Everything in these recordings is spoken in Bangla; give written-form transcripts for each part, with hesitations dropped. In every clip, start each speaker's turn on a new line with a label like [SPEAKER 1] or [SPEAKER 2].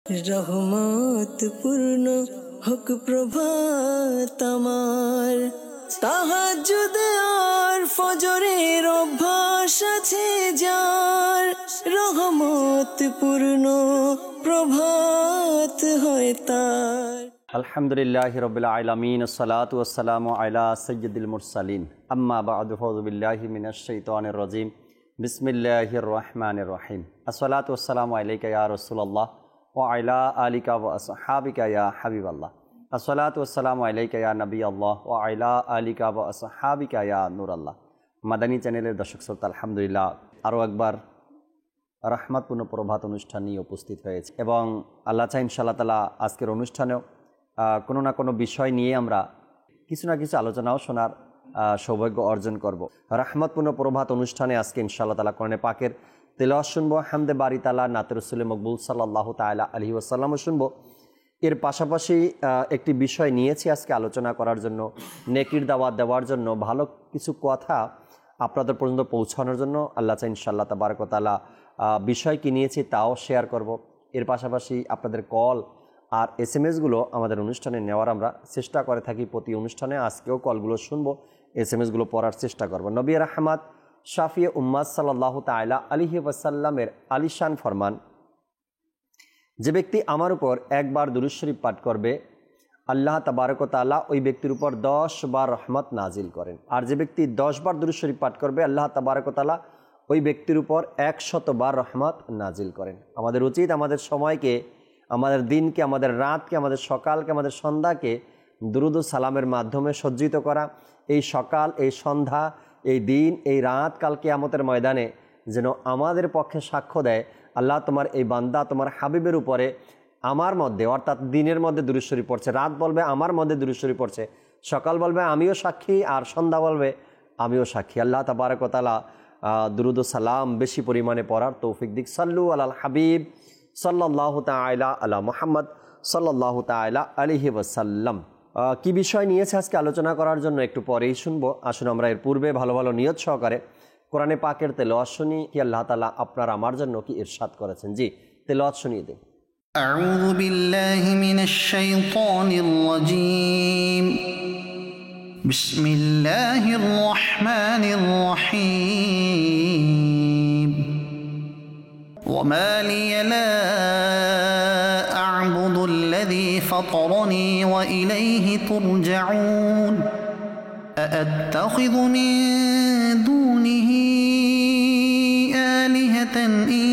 [SPEAKER 1] রহমত পূর্ণ হোক প্রভাত আমার, তাহাজ্জুদ আর ফজরের অভ্যাস আছে যার, রহমত পূর্ণ প্রভাত হয় তার।
[SPEAKER 2] আলহামদুলিল্লাহি রাব্বিল আলামিন, আসসালাতু ওয়াসসালামু আলা সাইয়্যিদিল মুরসালিন, আম্মা বা'দু, ফাউযু বিল্লাহি মিনাশ শাইতানির রাজীম, বিসমিল্লাহির রহমানির রহিম। আসসালাতু ওয়াসসালামু আলাইকা ইয়া রাসূলুল্লাহ ওয়া আলা আলিকা ওয়া আসহাবিকা ইয়া হাবিবাল্লাহ। আসসালাতু ওয়াসসালামু আলাইকা ইয়া নবিয়াল্লাহ ওয়া আলা আলিকা ওয়া আসহাবিকা ইয়া নূরাল্লাহ। মাদানী চ্যানেলের দর্শক শ্রোতা, আলহামদুলিল্লাহ আরও একবার রহমতপূর্ণ প্রভাত অনুষ্ঠান নিয়ে উপস্থিত হয়েছে এবং আল্লাহ চাই ইনশাআল্লাহ তাআলা আজকের অনুষ্ঠানেও কোনো না কোনো বিষয় নিয়ে আমরা কিছু না কিছু আলোচনাও শোনার সৌভাগ্য অর্জন করব। রহমতপূর্ণ প্রভাত অনুষ্ঠানে আজকে ইনশাআল্লাহ তাআলা কোরআনে পাকের তেলাওয়াত শুনবো, হামদে বারি তাআলা, নাতে রাসূল মকবুল সাল্লাল্লাহু তাআলা আলাইহি ওয়াসাল্লামও শুনবো। এর পাশাপাশি একটি বিষয় নিয়েছি আজকে আলোচনা করার জন্য, নেকির দাওয়াত দেওয়ার জন্য, ভালো কিছু কথা আপনাদের পর্যন্ত পৌঁছানোর জন্য। আল্লাহ চাই ইনশাআল্লাহ তাবারক ওয়া তাআলা বিষয় কি নিয়েছি তাও শেয়ার করব। এর পাশাপাশি আপনাদের কল আর SMS-গুলো আমাদের অনুষ্ঠানে নেওয়ার আমরা চেষ্টা করে থাকি প্রতি অনুষ্ঠানে। আজকেও কলগুলো শুনবো, SMS-গুলো পড়ার চেষ্টা করব। নবী রাহমাত শাফিয়ে উম্মাত সাল্লাল্লাহু তাআলা আলাইহি ওয়াসাল্লামের আলিশান ফরমান, যে ব্যক্তি আমার উপর একবার দুরূদ শরীফ পাঠ করবে, আল্লাহ তাবারক ওয়া তাআলা ওই ব্যক্তির উপর 10 বার রহমত নাজিল করেন। আর যে ব্যক্তি 10 বার দুরূদ শরীফ পাঠ করবে, আল্লাহ তাবারক ওয়া তাআলা ওই ব্যক্তির উপর 100 বার রহমত নাজিল করেন। আমাদের উচিত আমাদের সময়কে, আমাদের দিনকে, আমাদের রাতকে, আমাদের সকালকে, আমাদের সন্ধ্যাকে দুরূদ ও সালামের মাধ্যমে সজ্জিত করা। এই সকাল, এই সন্ধ্যা, এই দিন, এই রাত কাল কিয়ামতের ময়দানে যেন আমাদের পক্ষে সাক্ষ্য দেয়, আল্লাহ তোমার এই বান্দা তোমার হাবিবের উপরে আমার মধ্যে, অর্থাৎ দিনের মধ্যে দুরূদ শরীফ পড়ছে, রাত বলবে আমার মধ্যে দুরূদ শরীফ পড়ছে, সকাল বলবে আমিও সাক্ষী, আর সন্ধ্যা বলবে আমিও সাক্ষী। আল্লাহ তাবারক ওয়া তাআলা দুরূদ ও সালাম বেশি পরিমাণে পড়ার তৌফিক দিক। সাল্লু আলাল হাবিব সাল্লাল্লাহু তাআলা আলা মুহাম্মদ সাল্লাল্লাহু তাআলা আলাইহি ওয়াসাল্লাম। কি বিষয় নিয়েছে আজকে আলোচনা করার জন্য একটু পরেই শুনবো। আসুন আমরা এর পূর্বে ভালো ভালো নিয়ত সহকারে কোরআনে পাকের তেলাওয়াত শুনি, কি আল্লাহ তাআলা আপনার আমার জন্য কি ইরশাদ করেছেন। জি, তেলাওয়াত শুনিয়ে দিন।
[SPEAKER 3] আউযু বিল্লাহি মিনাশ শাইতানির রাজীম। বিসমিল্লাহির রহমানির রহিম। ওয়ামা লিয়া লা আ'বুদু আল্লাযী ফাতারানী ওয়া ইলাইহি তুরজাউন। আ'আত্তাখিযু মিন দুনিহি আলিহাতান ইন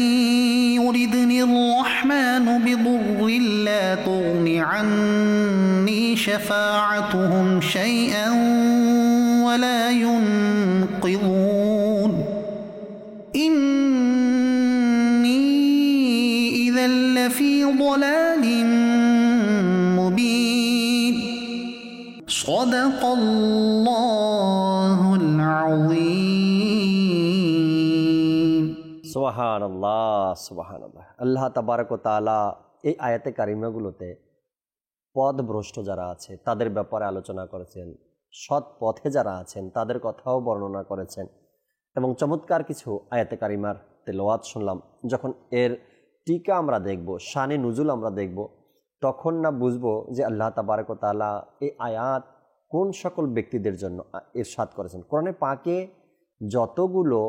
[SPEAKER 3] ইউরিদনির রাহমানু বিদুররিন লা তুগনি আন্নী শাফাআতুহুম শাইআন ওয়া লা ইউনকিযুন। ইন্নী ইযাল লাফী দালালিন মুবিন। সাদাকাল্লাহুল আযীম।
[SPEAKER 2] সুবহানাল্লাহ, সুবহানাল্লাহ। আল্লাহ তাবারক ওয়া তাআলা এই আয়াতে কারিমাগুলোতে পথভ্রষ্ট যারা আছে তাদের ব্যাপারে আলোচনা করেছেন, সৎ পথে যারা আছেন তাদের কথাও বর্ণনা করেছেন এবং চমৎকার কিছু আয়াতে কারিমার তেলাওয়াত শুনলাম। যখন এর টিকা আমরা দেখব, শানে নুজুল আমরা দেখব, তখন না বুঝবো যে আল্লাহ তাবারক ওয়া তাআলা এই আয়াত কোন সকল ব্যক্তিদের জন্য ইরশাদ করেছেন। কোরআনে পাকে যতগুলো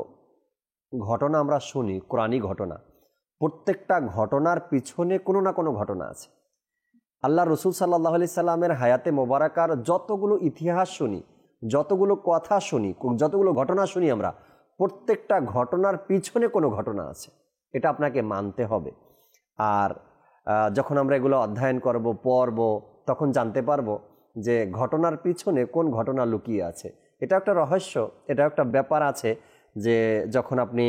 [SPEAKER 2] ঘটনা আমরা শুনি, কোরআনী ঘটনা, প্রত্যেকটা ঘটনার পিছনে কোনো না কোনো ঘটনা আছে। আল্লাহ রসুল সাল্লাল্লাহু আলাইহি সাল্লামের হায়াতে মোবারকার যতগুলো ইতিহাস শুনি, যতগুলো কথা শুনি, যতগুলো ঘটনা শুনি আমরা, প্রত্যেকটা ঘটনার পিছনে কোনো ঘটনা আছে, এটা আপনাকে মানতে হবে। আর যখন আমরা এগুলো অধ্যয়ন করব, পড়ব, তখন জানতে পারবো যে ঘটনার পিছনে কোন ঘটনা লুকিয়ে আছে। এটা একটা রহস্য, এটা একটা ব্যাপার আছে যে যখন আপনি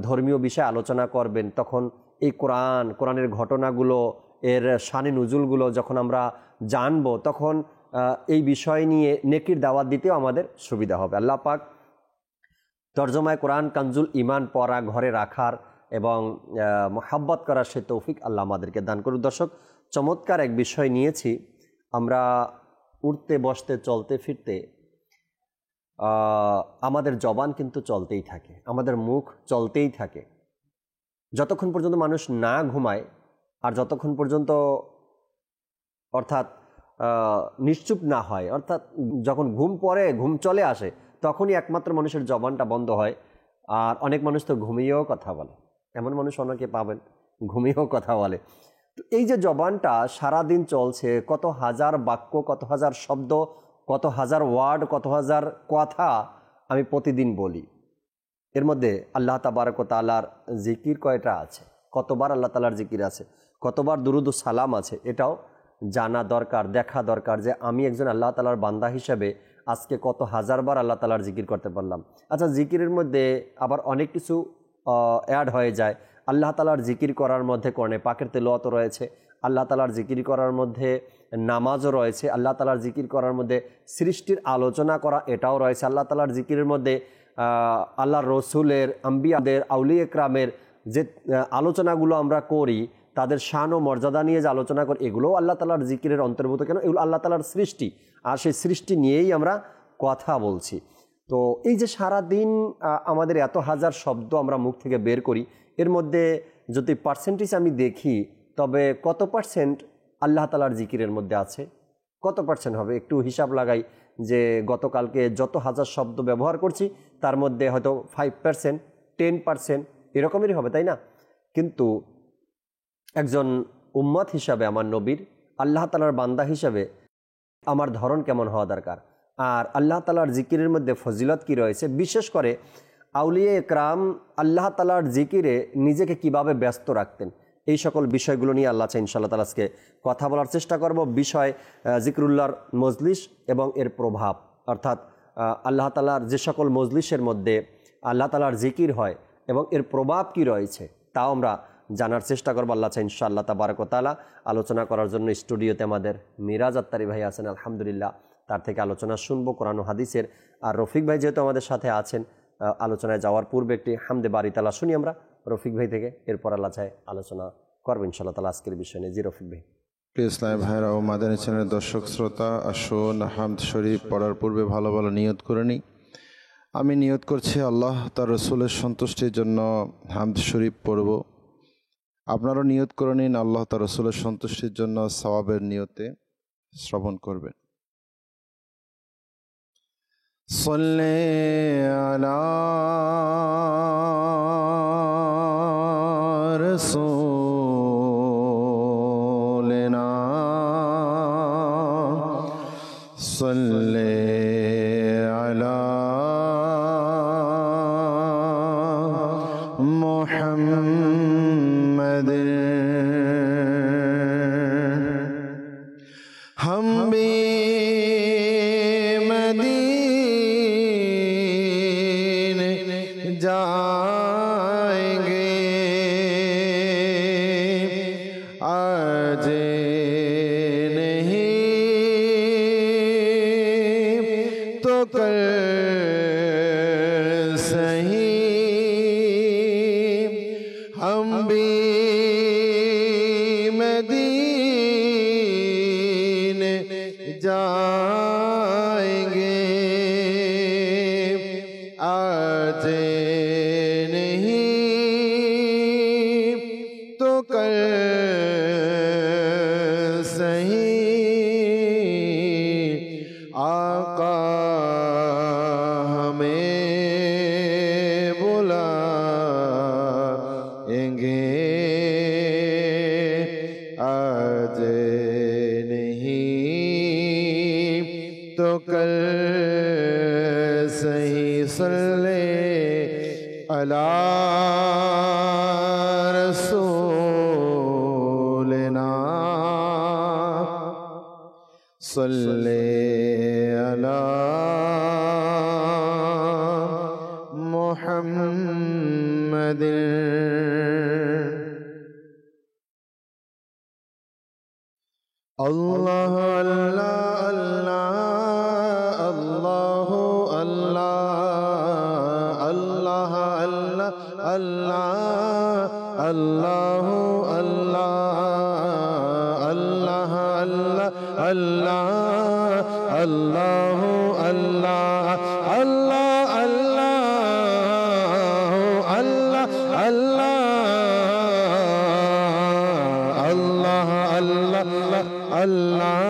[SPEAKER 2] ধর্মীয় বিষয়ে আলোচনা করবেন, তখন এই কোরআনের ঘটনাগুলো, এর শানে নুজুলগুলো যখন আমরা জানবো, তখন এই বিষয় নিয়ে নেকির দাওয়াত দিতেও আমাদের সুবিধা হবে। আল্লাহ পাক তরজমায় কোরআন কানজুল ইমান পড়া, ঘরে রাখার এবং মোহাব্বত করার সে তৌফিক আল্লাহ আমাদেরকে দান করুন। দর্শক, চমৎকার এক বিষয় নিয়েছি। আমরা উঠতে বসতে চলতে ফিরতে আমাদের জবান কিন্তু চলতেই থাকে, আমাদের মুখ চলতেই থাকে। যতক্ষণ পর্যন্ত মানুষ না ঘুমায় আর যতক্ষণ পর্যন্ত অর্থাৎ নিশ্চুপ না হয়, অর্থাৎ যখন ঘুম পড়ে, ঘুম চলে আসে, তখনই একমাত্র মানুষের জবানটা বন্ধ হয়। আর অনেক মানুষ তো ঘুমিয়েও কথা বলে, এমন মানুষ অনেকে পাবেন ঘুমিয়েও কথা বলে। তো এই যে জবানটা সারাদিন চলছে, কত হাজার বাক্য, কত হাজার শব্দ, কত হাজার ওয়ার্ড, কত হাজার কথা আমি প্রতিদিন বলি। এর মধ্যে আল্লাহ তাবারক ওয়া তাআলার জিকির কয়টা আছে, কতবার আল্লাহ তাআলার জিকির আছে, কতবার দুরুদ ও সালাম আছে, এটাও জানা দরকার, দেখা দরকার যে আমি একজন আল্লাহ তাআলার বান্দা হিসেবে আজকে কত হাজারবার আল্লাহ তাআলার জিকির করতে পারলাম। আচ্ছা, জিকিরের মধ্যে আবার অনেক কিছু অ্যাড হয়ে যায়। আল্লাহ তাআলার জিকির করার মধ্যে কোরআনে পাকের তেলাওয়াত রয়েছে, আল্লাহ তাআলার জিকির করার মধ্যে নামাজও রয়েছে, আল্লাহ তাআলার জিকির করার মধ্যে সৃষ্টির আলোচনা করা এটাও রয়েছে, আল্লাহ তাআলার জিকিরের মধ্যে আল্লাহর রসুলের, আম্বিয়াদের, আউলিয়া ইকরামের যে আলোচনাগুলো আমরা করি, তাদের শান ও মর্যাদা নিয়ে যে আলোচনা করি, এগুলোও আল্লাহ তাআলার জিকিরের অন্তর্ভুক্ত। কেন? এগুলো আল্লাহ তাআলার সৃষ্টি, আর সেই সৃষ্টি নিয়েই আমরা কথা বলছি। তো এই যে সারাদিন আমাদের এত হাজার শব্দ আমরা মুখ থেকে বের করি, এর মধ্যে যদি পার্সেন্টেজ আমি দেখি, তবে কত পার্সেন্ট আল্লাহ তাআলার জিকিরের মধ্যে আছে, কত পার্সেন্ট হবে? একটু হিসাব লাগাই যে গতকালকে যত হাজার শব্দ ব্যবহার করছি, তার মধ্যে হয়তো 5%, 10% এরকমেরই হবে, তাই না? কিন্তু একজন উম্মত হিসাবে, আমার নবীর, আল্লাহ তাআলার বান্দা হিসাবে আমার ধরন কেমন হওয়া দরকার, আর আল্লাহ তাআলার জিকিরের মধ্যে ফজিলত কি রয়েছে, বিশেষ করে আউলিয়া ইকরাম আল্লাহ তাআলার জিকিরে নিজেকে কিভাবে ব্যস্ত রাখতেন, এই সকল বিষয়গুলো নিয়ে আল্লাহ চাই ইনশাআল্লাহ তাআলা আজকে কথা বলার চেষ্টা করব। বিষয় জিকরুল্লাহর মজলিস এবং এর প্রভাব, অর্থাৎ আল্লাহ তাআলার যে সকল মজলিসের মধ্যে আল্লাহ তাআলার জিকির হয় এবং এর প্রভাব কি রয়েছে, তাও আমরা জানার চেষ্টা করবো। আল্লাহ চাই ইনশাআল্লাহ তাবারক ওয়া তাআলা। আলোচনা করার জন্য স্টুডিওতে আমাদের মিরাজ আত্তারি ভাই আছেন, আলহামদুলিল্লাহ, তার থেকে আলোচনা শুনবো কোরআন ও হাদিসের। আর রফিক ভাই যেহেতু আমাদের সাথে আছেন, আলোচনায় যাওয়ার পূর্বে একটি হামদে বারি তাআলা শুনি আমরা রফিক ভাই থেকে, এরপর আল্লাহ চাই আলোচনা করবো ইনশাআল্লাহ তাআলা আজকের বিষয় নিয়ে। জি রফিক ভাই।
[SPEAKER 4] প্রিয় ইসলামী ভাইরা ও মাদানী চ্যানেলের দর্শক শ্রোতা, আসুন হামদ শরীফ পড়ার পূর্বে ভালো ভালো নিয়ত করে নিই। আমি নিয়ত করছি আল্লাহ তার রসুলের সন্তুষ্টির জন্য হামদ শরীফ পড়ব। আপনারও নিয়ত করে নিন আল্লাহ তার রসুলের সন্তুষ্টির জন্য সওয়াবের নিয়তে শ্রবণ করবেন। সাল্লি আলা রাসূলিনা সাল্লি আলা মুহাম্মাদ। हम भी मदीने जाएंगे, आज नहीं तो कल सही, हम भी जाएंगे, आज नहीं तो कल सही, आका हमें बुलाएंगे, आज तो कल सही। सल्ले अला रसूलिना सल्ले अला मुहम्मद। अल्लाह अल्लाह अल्लाह अल्लाह अल्लाह अल्लाह अल्लाह अल्लाह अल्लाह अल्लाह अल्लाह अल्लाह अल्लाह अल्लाह अल्लाह अल्लाह আল্লাহ আল্লাহ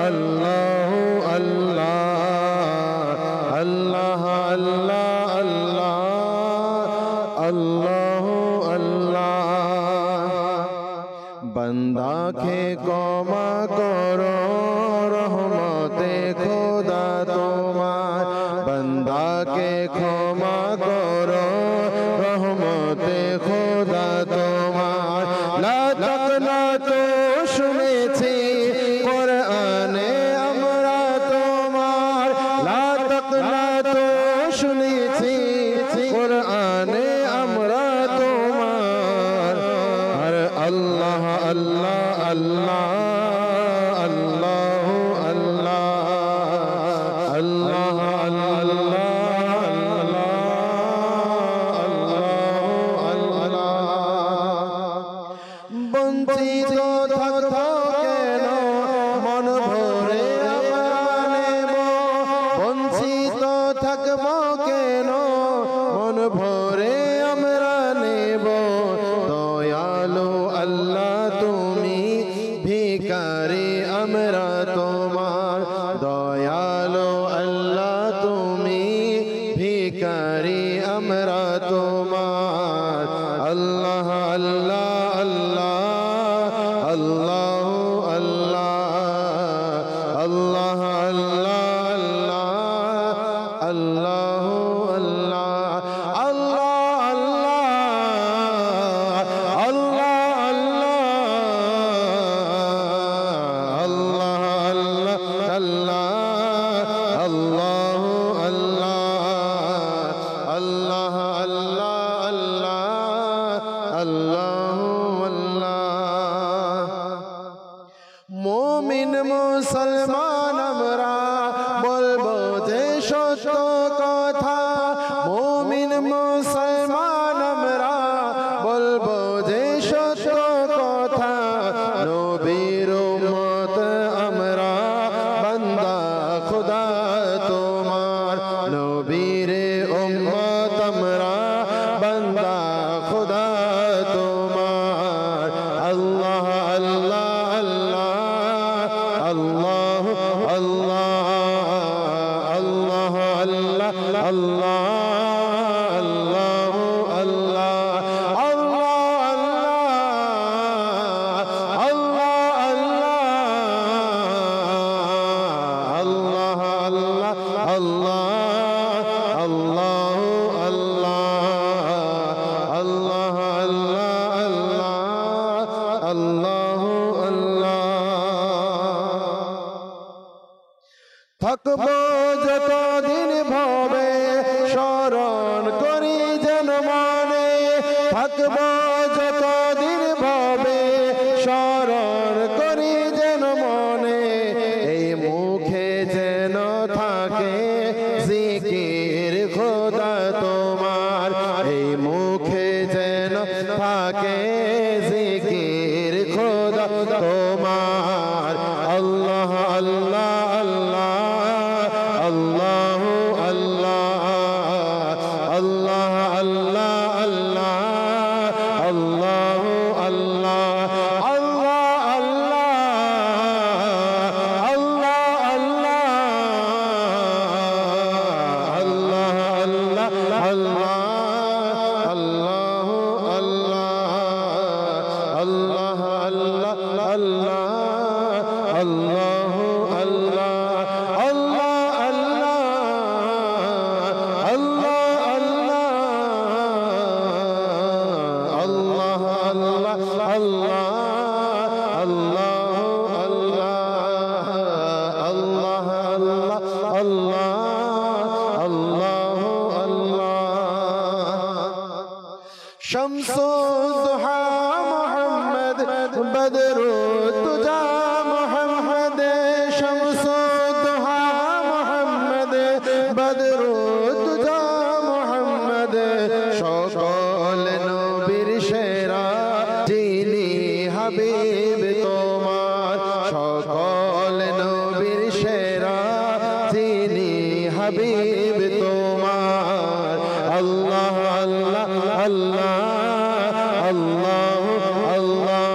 [SPEAKER 4] আল্লাহ আল্লাহ আল্লাহ আল্লাহ বান্দাকে ক্ষমা করো রহমতে খোদা তোমার বান্দাকে ক্ষমা করো রহমতে খোদা তোমার লা তাকনাতু শুনেছি কোরআনে আমরা তোমার লা তাকনাতু শুনেছি কোরআনে আমরা তোমার আর আল্লাহ আল্লাহ আল্লাহ আল্লাহ আল্লাহ বঞ্চিত থাকবো কেন মন ভরে নেব বঞ্চিত থাকবো কেন মন ভরে আমরা নেব দয়ালু আল্লাহ তুমি ভিখারি আমরা তোমার দয়ালু আল্লাহ তুমি ভিখারি আমরা তোমার আল্লাহ আল্লাহ আল্লাহ আল্লাহ আল্লাহ আল্লাহ মুমিন মুসলমান আমরা বলবো যে সত্য কথা মুমিন মুসলমান আমরা বলবো যে সত্য কথা নবীর উম্মত আমরা বান্দা খোদা তোমার নবীর উম্মত আমরা বান্দা খোদা তোমার আল্লাহ আল্লাহ আল্লাহ আল্লাহ আল্লাহ আল্লাহ আল্লাহ থাকবো যতদিন ভবে স্মরণ করি যেন মনে থাকবো যতদিন ভবে স্মরণ করি যেন মনে এই মুখে যেন থাকে জিকির খোদা তোমার এই মুখে যেন থাকে জিকির খোদা তোমার আল্লাহ আল্লাহ আল্লাহ আল্লাহ আল্লাহ আল্লাহ আল্লাহ আল্লাহ शम्सुद्दुहा मोहम्मद बदरुद्दुजा मोहम्मद शम्सुद्दुहा मोहम्मद बदरुद्दुजा मोहम्मद সকল নবীর সেরা যিনি হাবিব তোমার সকল নবীর সেরা যিনি হাবিব তোমার আল্লাহ আল্লাহ আল্লাহ আল্লাহ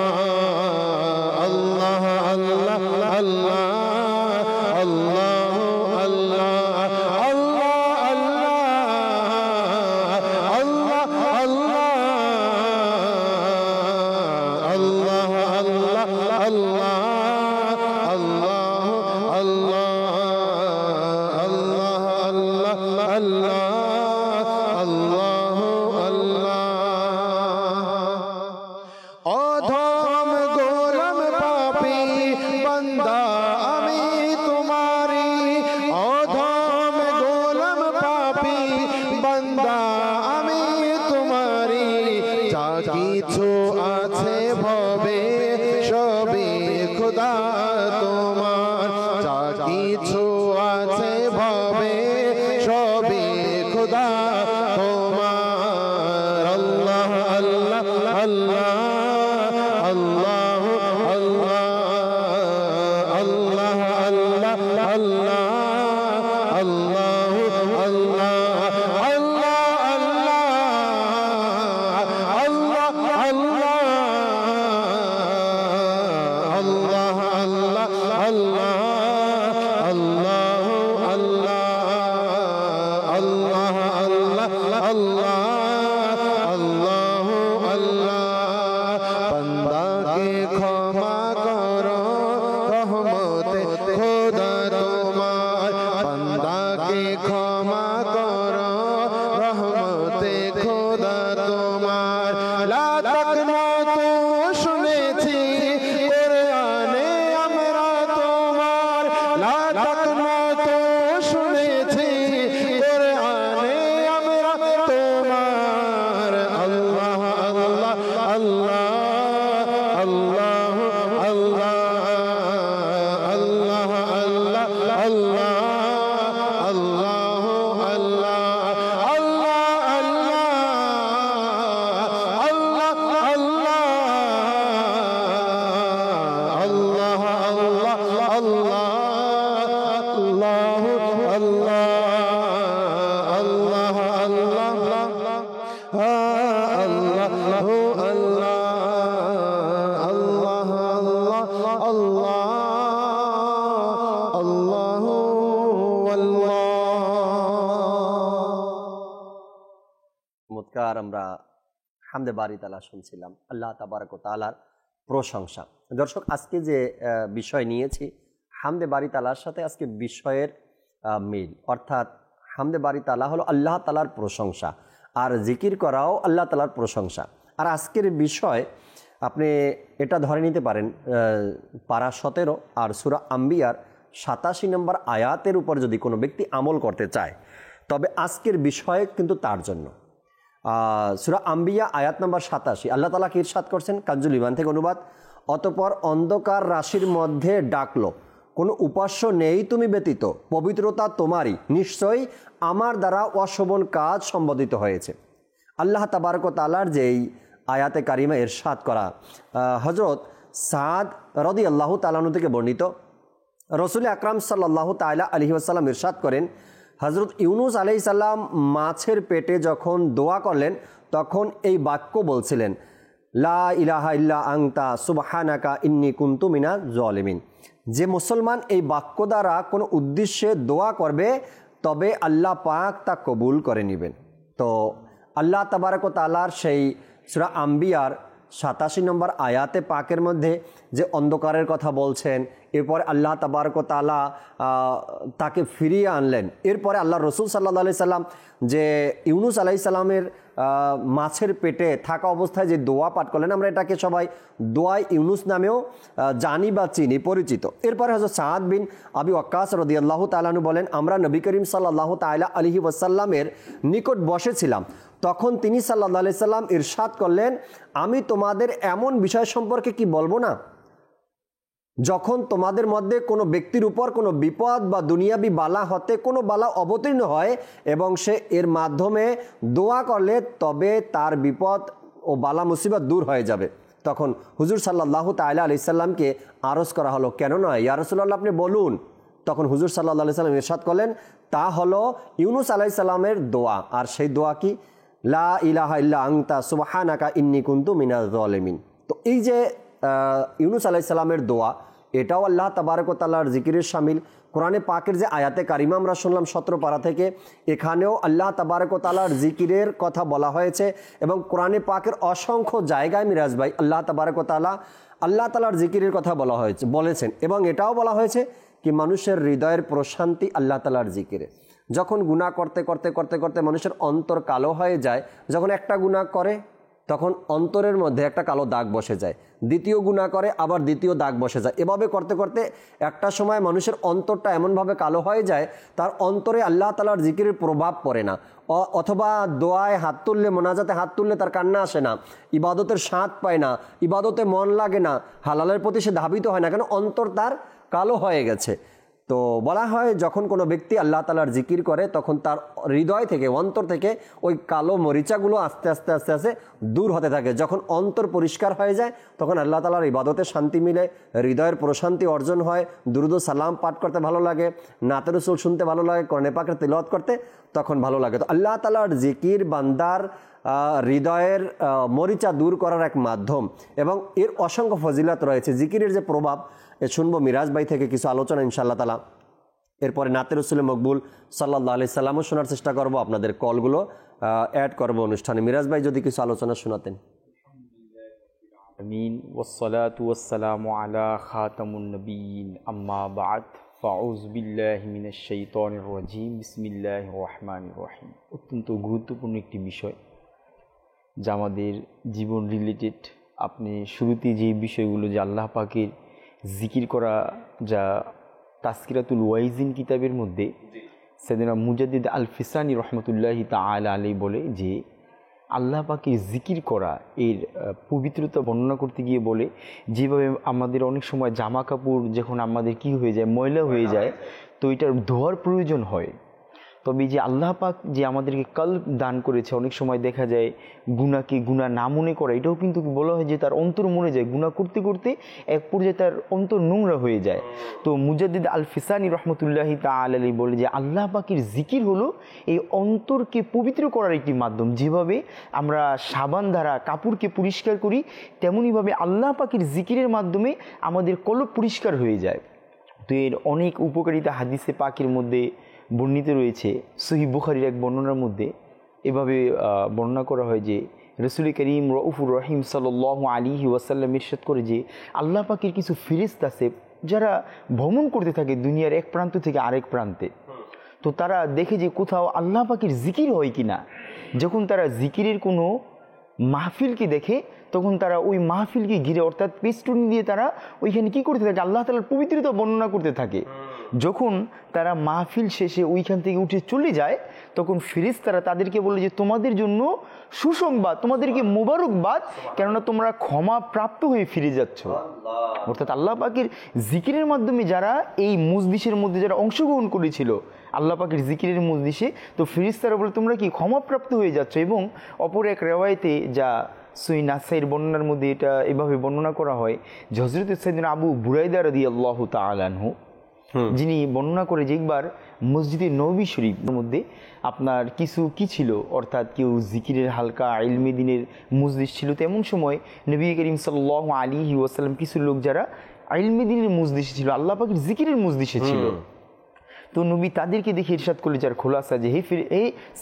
[SPEAKER 2] এবার আমরা হামদে বারি তাআলা শুনছিলাম, আল্লাহ তাবারক ওয়া তাআলার প্রশংসা। দর্শক, আজকে যে বিষয় নিয়েছি হামদে বারি তাআলার সাথে আজকে বিষয়ের মিল, অর্থাৎ হামদে বারি তাআলা হলো আল্লাহ তাআলার প্রশংসা, আর জিকির করাও আল্লাহ তাআলার প্রশংসা। আর আজকের বিষয় আপনি এটা ধরে নিতে পারেন পারা 17 আর সূরা আম্বিয়ার 87 নম্বর আয়াতের উপর যদি কোনো ব্যক্তি আমল করতে চায় তবে আজকের বিষয় কিন্তু তার জন্য। সূরা আম্বিয়া আয়াত নম্বর 87 আল্লাহ তাআলা কি ইরশাদ করছেন, কানজুল ঈমান থেকে অনুবাদ, অতঃপর অন্ধকার রাশির মধ্যে ডাকলো, কোনো উপাস্য নেই তুমি ব্যতীত, পবিত্রতা তোমারই, নিশ্চয়ই আমার দ্বারা অশোভন কাজ সম্বোধিত হয়েছে। আল্লাহ তাবারক ওয়া তাআলার যেই আয়াতে কারিমা ইরশাদ করা, হযরত সাদ রাদিয়াল্লাহু তাআলা আনহু থেকে বর্ণিত, রাসূল আকরাম সাল্লাল্লাহু তাআলা আলাইহি ওয়াসাল্লাম ইরশাদ করেন, হযরত ইউনুস আলাইহিস সালাম মাছের পেটে যখন দোয়া করলেন তখন এই বাক্য বলছিলেন, লা ইলাহা ইল্লা আনতা সুবহানাকা ইন্নী কুনতু মিনাজ জালিমিন। যে মুসলমান এই বাক্য দ্বারা কোনো উদ্দেশ্যে দোয়া করবে তবে আল্লাহ পাক তা কবুল করে নেবেন। তো আল্লাহ তাবারক ওয়া তাআলার সেই সূরা আম্বিয়ার 87 নম্বর আয়াতে পাকের মধ্যে যে অন্ধকারের কথা বলছেন, এরপরে আল্লাহ তাবারক ওয়া তাআলা তাকে ফিরিয়ে আনলেন, এরপরে আল্লাহ রসুল সাল্লাল্লাহু আলাইহি সাল্লাম যে ইউনুস আলাইহিস সালামের মাছের পেটে থাকা অবস্থায় যে দোয়া পাঠ করলেন, আমরা এটাকে সবাই দোয়াই ইউনুস নামেও জানি বা চিনি, পরিচিত। এরপরে হযরত সাদ বিন আবি ওয়াক্কাস রাদিয়াল্লাহু তাআলা আনহু বলেন, আমরা নবী করিম সাল্লাল্লাহু তাআলা আলাইহি ওয়াসাল্লামের নিকট বসেছিলাম, তখন তিনি সাল্লাল্লাহু আলাইহি সাল্লাম ইরশাদ করলেন, আমি তোমাদের এমন বিষয় সম্পর্কে কি বলবো না, যখন তোমাদের মধ্যে কোনো ব্যক্তির উপর কোনো বিপদ বা দুনিয়াবি বালা হতে কোনো বালা অবতীর্ণ হয় এবং সে এর মাধ্যমে দোয়া করলে তবে তার বিপদ ও বালা মুসিবত দূর হয়ে যাবে। তখন হুজুর সাল্লাল্লাহু তাআলা আলাইহি সাল্লামকে আরজ করা হলো, কেন নয় ইয়া রাসূলুল্লাহ, আপনি বলুন। তখন হুজুর সাল্লাল্লাহু আলাইহি সাল্লাম ইরশাদ করলেন, তা হলো ইউনুস আলাইহিস সালামের দোয়া। আর সেই দোয়া কি, লা ইলাহা ইল্লা আনতা সুবহানাকা ইন্নী কুনতু মিনাজ জালিমিন। তো এই যে ইউনুস আলাইহিস সালামের দোয়া, এটাও আল্লাহ তাবারক ওয়া তাআলার জিকিরের শামিল। কোরআনে পাকের যে আয়াতে কারিমা আমরা শুনলাম 17 পারা থেকে, এখানেও আল্লাহ তাবারক ওয়া তাআলার জিকিরের কথা বলা হয়েছে এবং কোরআনে পাকের অসংখ্য জায়গায় মিরাজ ভাই আল্লাহ তাবারক ওয়া তাআলা আল্লাহ তাআলার জিকিরের কথা বলেছেন এবং এটাও বলা হয়েছে কি মানুষের হৃদয়ের প্রশান্তি আল্লাহ তাআলার জিকিরে। যখন গুনাহ করতে করতে করতে করতে মানুষের অন্তর কালো হয়ে যায়, যখন একটা গুনাহ করে তখন অন্তরের মধ্যে একটা কালো দাগ বসে যায়, দ্বিতীয় গুনাহ করে আবার দ্বিতীয় দাগ বসে যায়, এভাবে করতে করতে একটা সময় মানুষের অন্তরটা এমনভাবে কালো হয়ে যায় তার অন্তরে আল্লাহ তাআলার জিকিরের প্রভাব পড়ে না, অথবা দোয়ায় হাত তুললে, মোনাজাতে হাত তুললে তার কান্না আসে না, ইবাদতের স্বাদ পায় না, ইবাদতে মন লাগে না, হালালের প্রতি সে ধাবিত হয় না, কেন অন্তর তার কালো হয়ে গেছে। তো বলা হয় যখন কোনো ব্যক্তি আল্লাহ তাআলার জিকির করে তখন তার হৃদয় থেকে, অন্তর থেকে ওই কালো মরিচাগুলো আস্তে আস্তে আস্তে আস্তে দূর হতে থাকে। যখন অন্তর পরিষ্কার হয়ে যায় তখন আল্লাহ তাআলার ইবাদতে শান্তি মিলে, হৃদয়ের প্রশান্তি অর্জন হয়, দুরূদ ও সালাম পাঠ করতে ভালো লাগে, নাতে রাসূল শুনতে ভালো লাগে, কোরআনে পাকের তিলাওয়াত করতে তখন ভালো লাগে। তো আল্লাহ তাআলার জিকির বান্দার হৃদয়ের মরিচা দূর করার এক মাধ্যম এবং এর অসংখ্য ফজিলত রয়েছে। জিকিরের যে প্রভাব শুনবো মিরাজ ভাই থেকে কিছু আলোচনা ইনশাআল্লাহ তাআলা, এরপরে নাতে রাসূল মকবুল সাল্লাল্লাহু আলাইহি সাল্লামও শোনার চেষ্টা করব, আপনাদের কলগুলো অ্যাড করব অনুষ্ঠানে। মিরাজ ভাই যদি কিছু আলোচনা শোনাতেন।
[SPEAKER 5] আমিন ওয়াসসালাতু ওয়াসসালামু আলা খাতামুন নবিয়্যিন আম্মা বা'দ ফাউযু বিল্লাহি মিনাশ শাইতানির রাজীম বিসমিল্লাহির রহমানির রহিম। অত্যন্ত গুরুত্বপূর্ণ একটি বিষয় যা আমাদের জীবন রিলেটেড। আপনি শুরুতে যে বিষয়গুলো যে আল্লাহ পাকের জিকির করা, যা তাসকিরাতুল ওয়াইজিন কিতাবের মধ্যে সাইয়েদনা মুজাদ্দিদ আল ফিসানি রহমতুল্লাহি তাআলা আলাইহি বলে যে আল্লাহ পাকের জিকির করা এর পবিত্রতা বর্ণনা করতে গিয়ে বলে, যেভাবে আমাদের অনেক সময় জামা কাপড় যখন আমাদের কি হয়ে যায়, ময়লা হয়ে যায়, তো এটার ধোয়ার প্রয়োজন হয়, তবে যে আল্লাহ পাক যে আমাদেরকে কলব দান করেছে, অনেক সময় দেখা যায় গুনাহকে গুনাহ না মনে করা, এটাও কিন্তু বলা হয় যে তার অন্তর মরে যায়, গুনাহ করতে করতে এক পর্যায়ে তার অন্তর নোংরা হয়ে যায়। তো মুজাদ্দিদ আল ফিসানি রহমতুল্লাহি তাআলা আলাইহি বলে যে আল্লাহ পাকের জিকির হলো এই অন্তরকে পবিত্র করার একটি মাধ্যম। যেভাবে আমরা সাবান দ্বারা কাপড়কে পরিষ্কার করি, তেমনইভাবে আল্লাহ পাকের জিকিরের মাধ্যমে আমাদের কলব পরিষ্কার হয়ে যায়। তো এর অনেক উপকারিতা হাদিসে পাকের মধ্যে বর্ণিত রয়েছে। সহিহ বুখারীর এক বর্ণনার মধ্যে এভাবে বর্ণনা করা হয় যে রসুল করিম রউফুর রহিম সাল্লাল্লাহু আলাইহি ওয়াসাল্লাম ইরশাদ করে যে আল্লাহ পাকের কিছু ফেরেশতা আছে যারা ভ্রমণ করতে থাকে দুনিয়ার এক প্রান্ত থেকে আরেক প্রান্তে। তো তারা দেখে যে কোথাও আল্লাহ পাকের জিকির হয় কিনা। যখন তারা জিকিরের কোনো মাহফিলকে দেখে তখন তারা ওই মাহফিলকে ঘিরে অর্থাৎ পেস্টুনি দিয়ে তারা ওইখানে কি করতে থাকে, আল্লাহ তাআলার পবিত্রতা বর্ণনা করতে থাকে। যখন তারা মাহফিল শেষে ওইখান থেকে উঠে চলে যায় তখন ফেরেশতারা তাদেরকে বলে যে তোমাদের জন্য সুসংবাদ, তোমাদেরকে মোবারকবাদ, কেননা তোমরা ক্ষমা প্রাপ্ত হয়ে ফিরে যাচ্ছ। অর্থাৎ আল্লাহ পাকের জিকিরের মাধ্যমে যারা এই মজলিসের মধ্যে যারা অংশগ্রহণ করেছিল আল্লাহ পাকের জিকিরের মজলিসে, তো ফেরেশতারা বলে তোমরা কি ক্ষমাপ্রাপ্ত হয়ে যাচ্ছ। এবং অপর এক রেওয়ায়েতে যা সহিহ নাসাইর বর্ণনার মধ্যে এটা এভাবে বর্ণনা করা হয় যে হযরত সাইয়েদনা আবু বুরাইদা রাদিয়াল্লাহু তাআলা আনহু যিনি বর্ণনা করে যে একবার মসজিদে নববী শরীফের মধ্যে আপনার কিছু কি ছিল, অর্থাৎ কেউ জিকিরের হালকা ইলমে দ্বীনের মজলিস ছিল। তো এমন সময় নবী করিম সাল্লাল্লাহু আলাইহি ওয়াসাল্লাম কিছু লোক যারা ইলমে দ্বীনের মজলিসে ছিল, আল্লাহ পাকের জিকিরের মজলিসে ছিল, তো নবী তাদেরকে দেখে ইরশাদ করলে যার খোলাসা যে হে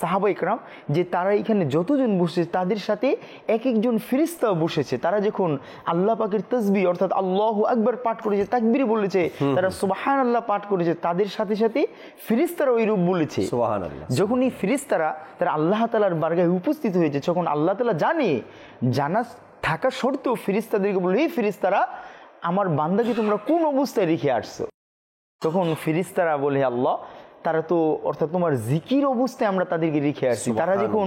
[SPEAKER 5] সাহাবা ইকরাম, যে তারা এখানে যতজন বসেছে তাদের সাথে এক একজন ফেরেশতাও বসেছে। তারা যখন আল্লাহ পাকের তাসবিহ অর্থাৎ আল্লাহু আকবার পাঠ করেছে, তাকবীর বলেছে, তারা সুবহানাল্লাহ পাঠ করেছে, তাদের সাথে সাথে ফেরেশতারা ওই রূপ বলেছে সুবহানাল্লাহ। যখন এই ফেরেশতারা তারা আল্লাহ তাআলার বারগাহে উপস্থিত হয়েছে, যখন আল্লাহ তাআলা জানা থাকা সত্ত্বেও ফেরেশতাদেরকে বলে হে ফেরেশতারা, আমার বান্দাকে তোমরা কোন অবস্থায় রেখে আসছো? তখন ফেরেশতারা বলে আল্লাহ, তারা তো অর্থাৎ তোমার জিকির অবস্থায় আমরা তাদেরকে রেখে আসছি। তারা যখন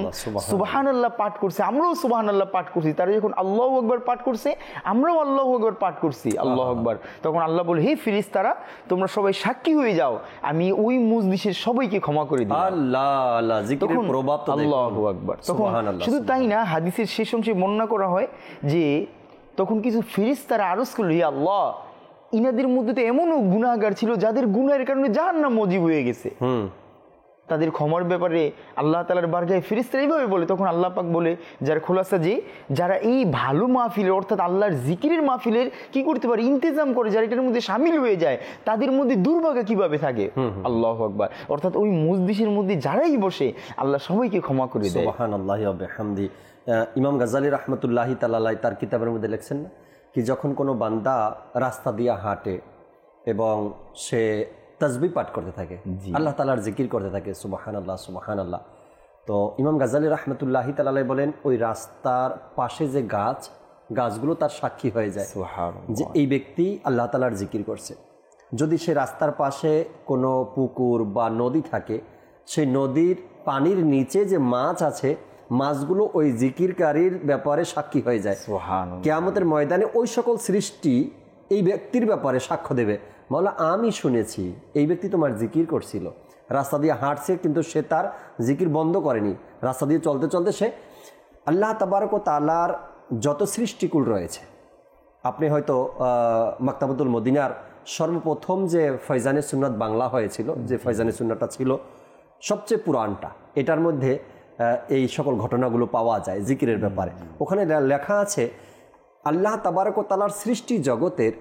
[SPEAKER 5] সুবহানাল্লাহ পাঠ করছে আমরাও সুবহানাল্লাহ পাঠ করছি, তারা যখন আল্লাহু আকবার পাঠ করছে আমরাও আল্লাহু আকবার পাঠ করছি, আল্লাহু আকবার। তখন আল্লাহ বলে হে ফেরেশতারা, তোমরা সবাই সাক্ষী হয়ে যাও, আমি ওই মজলিসের সবাইকে ক্ষমা করে দিই।
[SPEAKER 2] আল্লাহ আল্লাহ, জিকিরের প্রভাব তো
[SPEAKER 5] আল্লাহু আকবার। তখন শুধু তাই না, হাদিসের শেষ অংশে বর্ণনা করা হয় যে তখন কিছু ফেরেশতারা আরজ করল, হে আল্লাহ, ইনাদের মধ্যে তো এমনও গুনাহগার ছিল যাদের গুনাহের কারণে জাহান্নাম মজিব হয়ে গেছে, তাদের ক্ষমার ব্যাপারে আল্লাহ তাআলার বারগাহে ফেরেশতারা এইভাবে বলে। তখন আল্লাহ পাক বলে যার খোলাসা যে যারা এই ভালো মাহফিলের অর্থাৎ আল্লাহর জিকিরের মাহফিলের কি করতে পারে, ইন্তেজাম করে, যারা এটার মধ্যে শামিল হয়ে যায়, তাদের মধ্যে দুর্ভাগ্য কিভাবে থাকে। আল্লাহু আকবার। অর্থাৎ ওই মজলিসের মধ্যে যারাই বসে আল্লাহ সবাইকে ক্ষমা করে দেয়।
[SPEAKER 2] সুবহানাল্লাহি ওয়া বিহামদি। ইমাম গাজ্জালী রাহমাতুল্লাহি তাআলা আলাইহি তার কিতাবের মধ্যে লিখছেন না কি, যখন কোনো বান্দা রাস্তা দিয়ে হাঁটে এবং সে তাসবিহ পাঠ করতে থাকে, আল্লাহ তাআলার জিকির করতে থাকে, সুবহানাল্লাহ সুবহানাল্লাহ, তো ইমাম গাজ্জালী রাহমাতুল্লাহি তাআলা আলাইহি বলেন ওই রাস্তার পাশে যে গাছগুলো তার সাক্ষী হয়ে যায় যে এই ব্যক্তি আল্লাহ তাআলার জিকির করছে। যদি সে রাস্তার পাশে কোনো পুকুর বা নদী থাকে, সেই নদীর পানির নিচে যে মাছ আছে, মাছগুলো ওই জিকিরকারীর ব্যাপারে সাক্ষী হয়ে যায়। কিয়ামতের ময়দানে ওই সকল সৃষ্টি এই ব্যক্তির ব্যাপারে সাক্ষ্য দেবে, মাওলা আমি শুনেছি এই ব্যক্তি তোমার জিকির করছিল, রাস্তা দিয়ে হাঁটছে কিন্তু সে তার জিকির বন্ধ করেনি, রাস্তা দিয়ে চলতে চলতে সে আল্লাহ তাবারক ওয়া তাআলার যত সৃষ্টিকুল রয়েছে, আপনি হয়তো মাকতাবাতুল মদিনার সর্বপ্রথম যে ফয়জানে সুন্নাত বাংলা হয়েছিল, যে ফয়জানে সুন্নাতটা ছিল সবচেয়ে পুরানটা, এটার মধ্যে এই সকল ঘটনাগুলো পাওয়া যায় জিকিরের ব্যাপারে। ওখানে লেখা আছে আল্লাহ তাবারক ওয়া তাআলার সৃষ্টি জগতের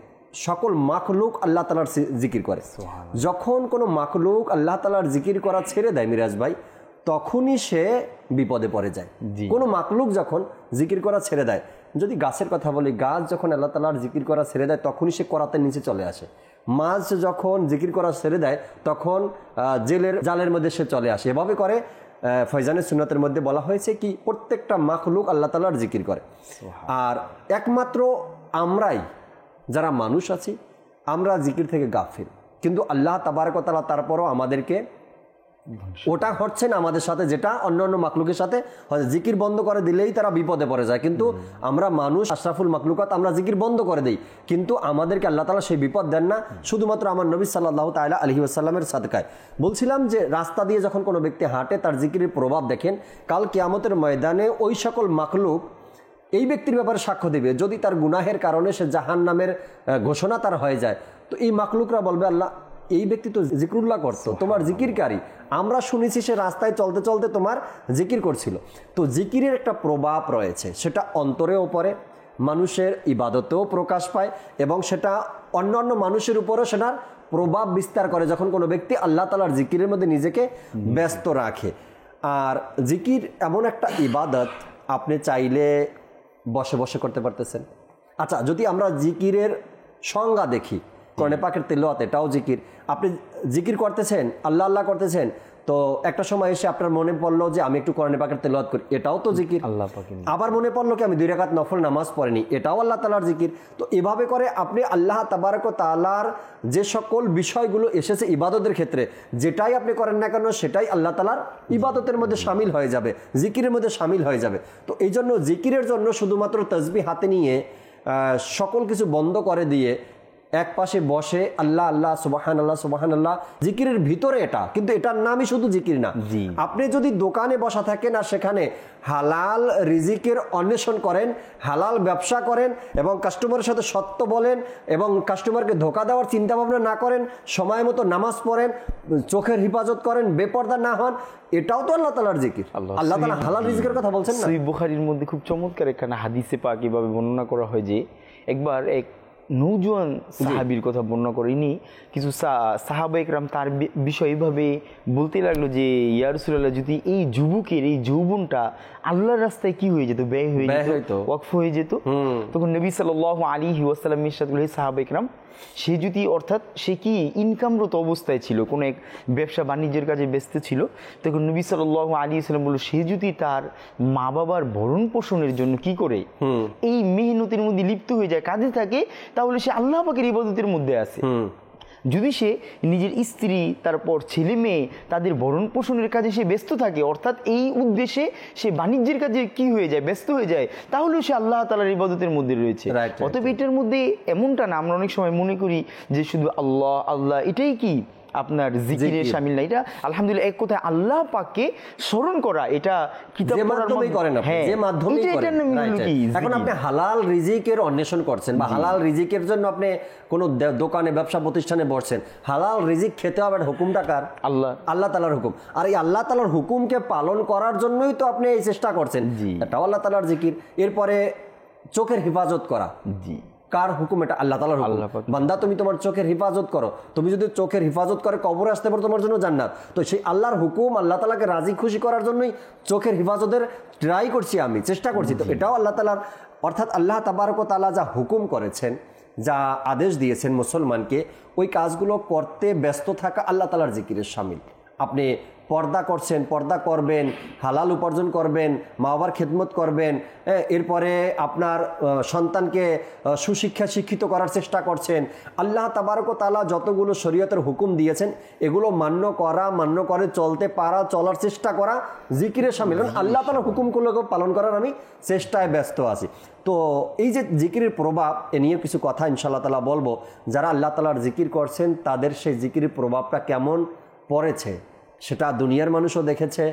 [SPEAKER 2] সকল মাখলুক আল্লাহ তাআলার জিকির করে। যখন কোনো মাখলুক আল্লাহ তাআলার জিকির করা ছেড়ে দেয় মিরাজ ভাই, তখনই সে বিপদে পড়ে যায়। কোনো মাখলুক যখন জিকির করা ছেড়ে দেয়, যদি গাছের কথা বলি, গাছ যখন আল্লাহ তাআলার জিকির করা ছেড়ে দেয় তখনই সে করাতের নিচে চলে আসে। মাছ যখন জিকির করা ছেড়ে দেয় তখন জালের মধ্যে সে চলে আসে। এভাবে করে ফয়জানে সুন্নাতের মধ্যে বলা হয়েছে কি প্রত্যেকটা মাখলুক আল্লাহ তাআলার জিকির করে। আর একমাত্র আমরাই যারা মানুষ আছি আমরা জিকির থেকে গাফিল, কিন্তু আল্লাহ তাবারক ওয়া তাআলা তারপরও আমাদেরকে ওটা হচ্ছে না আমাদের সাথে, যেটা অন্যান্য মাখলুকের সাথে জিকির বন্ধ করে দিলেই তারা বিপদে পড়ে যায়, কিন্তু আমরা মানুষ আশরাফুল মাখলুকাত, আমরা জিকির বন্ধ করে দিই, কিন্তু আমাদেরকে আল্লাহ তাআলা সেই বিপদ দেন না, শুধুমাত্র আমার নবী সাল্লাল্লাহু তাআলা আলাইহি ওয়াসাল্লামের সাদকায়। বলছিলাম যে রাস্তা দিয়ে যখন কোনো ব্যক্তি হাঁটে তার জিকিরের প্রভাব দেখেন, কাল কিয়ামতের ময়দানে ওই সকল মাখলুক এই ব্যক্তির ব্যাপারে সাক্ষ্য দেবে। যদি তার গুনাহের কারণে সে জাহান্নামের ঘোষণা তার হয়ে যায়, তো এই মাখলুকরা বলবে আল্লাহ এই ব্যক্তি তো জিকিরুল্লাহ করতো, তোমার জিকিরকারী, আমরা শুনেছি সে রাস্তায় চলতে চলতে তোমার জিকির করছিল। তো জিকিরের একটা প্রভাব রয়েছে, সেটা অন্তরেও পড়ে, মানুষের ইবাদতেও প্রকাশ পায় এবং সেটা অন্যান্য মানুষের উপরও সেটার প্রভাব বিস্তার করে যখন কোনো ব্যক্তি আল্লাহ তাআলার জিকিরের মধ্যে নিজেকে ব্যস্ত রাখে। আর জিকির এমন একটা ইবাদত, আপনি চাইলে বসে বসে করতে পারতেছেন। আচ্ছা, যদি আমরা জিকিরের সংজ্ঞা দেখি, কোরআনে পাকের তিলাওয়াত এটাও জিকির। আপনি জিকির করতেছেন, আল্লাহ আল্লাহ করতেছেন, তো একটা সময় এসে আপনার মনে পড়লো যে আমি একটু কোরআনে পাকের তিলাওয়াত করি, এটাও তো জিকির।
[SPEAKER 5] আল্লাহ পাকের।
[SPEAKER 2] আবার মনে পড়লো কি আমি 2 রাকাত নফল নামাজ পড়িনি, এটাও আল্লাহ তাআলার জিকির। তো এভাবে করে আপনি আল্লাহ তাবারক ওয়া তাআলার যে সকল বিষয়গুলো এসেছে ইবাদতের ক্ষেত্রে, যেটাই আপনি করেন না কেন সেটাই আল্লাহ তাআলার ইবাদতের মধ্যে শামিল হয়ে যাবে, জিকিরের মধ্যে শামিল হয়ে যাবে। তো এই জন্য জিকিরের জন্য শুধুমাত্র তাসবিহ হাতে নিয়ে সকল কিছু বন্ধ করে দিয়ে এক পাশে বসে আল্লাহ আল্লাহ সুবহানাল্লাহ সুবহানাল্লাহ, জিকিরের ভিতরে এটা, কিন্তু এটার নামই শুধু জিকির না। আপনি যদি দোকানে বসা থাকেন আর সেখানে হালাল রিজিকের অন্বেষণ করেন, হালাল ব্যবসা করেন এবং কাস্টমারের সাথে সত্য বলেন এবং কাস্টমারকে ধোকা দেওয়ার চিন্তা ভাবনা না করেন, সময় মতো নামাজ পড়েন, চোখের হিফাজত করেন, বেপরদা না হন, এটাও তো আল্লাহ তাআলার জিকির। আল্লাহ তাআলা হালাল রিজিকের কথা বলছেন না?
[SPEAKER 5] সহিহ বুখারীর মধ্যে খুব চমৎকার একখানা হাদিসে পাক এভাবে বর্ণনা করা হয় যে একবার এক নৌজওয়ান সাহাবীর কথা বর্ণনা করে, ইনি কিছু সাহাবা একরাম তার বিষয় এইভাবে বলতে লাগলো যে ইয়া রাসূলুল্লাহ, যদি এই যুবকের এই যৌবনটা আল্লাহর রাস্তায় কি হয়ে যেত, ব্যয় হয়ে যেত, ওয়াকফ হয়ে যেত, তখন নবী সাল্লাল্লাহু আলাইহি ওয়াসাল্লাম ইরশাদ করলেন, সাহাবা একরাম সে যদি, অর্থাৎ সে কি ইনকামরত অবস্থায় ছিল, কোনো এক ব্যবসা বাণিজ্যের কাজে ব্যস্ত ছিল, তখন নবী সাল্লাল্লাহু আলাইহি ওয়াসাল্লাম বলল, সে যদি তার মা বাবার ভরণ পোষণের জন্য কি করে এই মেহনতের মধ্যে লিপ্ত হয়ে যায়, কাজে থাকে, তাহলে সে আল্লাহ পাকের ইবাদতের মধ্যে আছে। যদি সে নিজের স্ত্রী, তারপর ছেলে মেয়ে, তাদের ভরণ পোষণের কাজে সে ব্যস্ত থাকে, অর্থাৎ এই উদ্দেশ্যে সে বাণিজ্যের কাজে কি হয়ে যায়, ব্যস্ত হয়ে যায়, তাহলেও সে আল্লাহ তাআলার ইবাদতের মধ্যে রয়েছে। অতএব এটার মধ্যে এমনটা না আমরা অনেক সময় মনে করি যে শুধু আল্লাহ আল্লাহ এটাই কি আপনার জিকিরের শামিল না। এটা আলহামদুলিল্লাহ এক কথায় আল্লাহ পাককে স্মরণ করা, এটা কিতাব
[SPEAKER 2] মাধ্যমেই করেন আপনি, যে মাধ্যমেই করেন। এখন আপনি হালাল রিজিকের অন্বেষণ করছেন বা হালাল রিজিকের জন্য আপনি কোন দোকানে ব্যবসা প্রতিষ্ঠানে বসছেন, হালাল রিজিক খেতে হবে, হুকুমটা কার? আল্লাহ, আল্লাহ তাআলার হুকুম। আর এই আল্লাহ তাআলার হুকুমকে পালন করার জন্যই তো আপনি এই চেষ্টা করছেন, এটাও আল্লাহ তাআলার জিকির। এরপরে চোখের হেফাজত করা, কার হুকুম? এটা আল্লাহ তাআলার হুকুম। বান্দা তুমি তোমার চোখের হেফাজত করো, তুমি যদি চোখের হেফাজত করে কবরে আসতে পারো তোমার জন্য জান্নাত। তো সেই আল্লাহর হুকুম, আল্লাহ তাআলাকে রাজি খুশি করার জন্যই চোখের হেফাজতের ট্রাই করছি, আমি চেষ্টা করছি। তো এটাও আল্লাহ তাআলার, অর্থাৎ আল্লাহ তাবারক ওয়া তাআলা যা হুকুম করেছেন, যা আদেশ দিয়েছেন মুসলমানকে, ওই কাজগুলো করতে ব্যস্ত থাকা আল্লাহ তাআলার জিকিরের শামিল। আপনি পর্দা করছেন, পর্দা করবেন, হালাল উপার্জন করবেন, মা বাবার খেদমত করবেন, এরপরে আপনার সন্তানকে সুশিক্ষা শিক্ষিত করার চেষ্টা করছেন। আল্লাহ তাবারক ওয়া তাআলা যতগুলো শরীয়তের হুকুম দিয়েছেন এগুলো মান্য করা, মান্য করে চলতে পারা, চলার চেষ্টা করা জিকিরের শামিল। আল্লাহ তাআলার হুকুমগুলোকে পালন করার আমি চেষ্টায় ব্যস্ত আছি। তো এই যে জিকিরের প্রভাব, এ নিয়ে কিছু কথা ইনশাআল্লাহ তাআলা বলবো। যারা আল্লাহ তাআলার জিকির করছেন তাদের সেই জিকিরের প্রভাবটা কেমন পড়েছে সেটা দুনিয়ার মানুষও দেখেছে,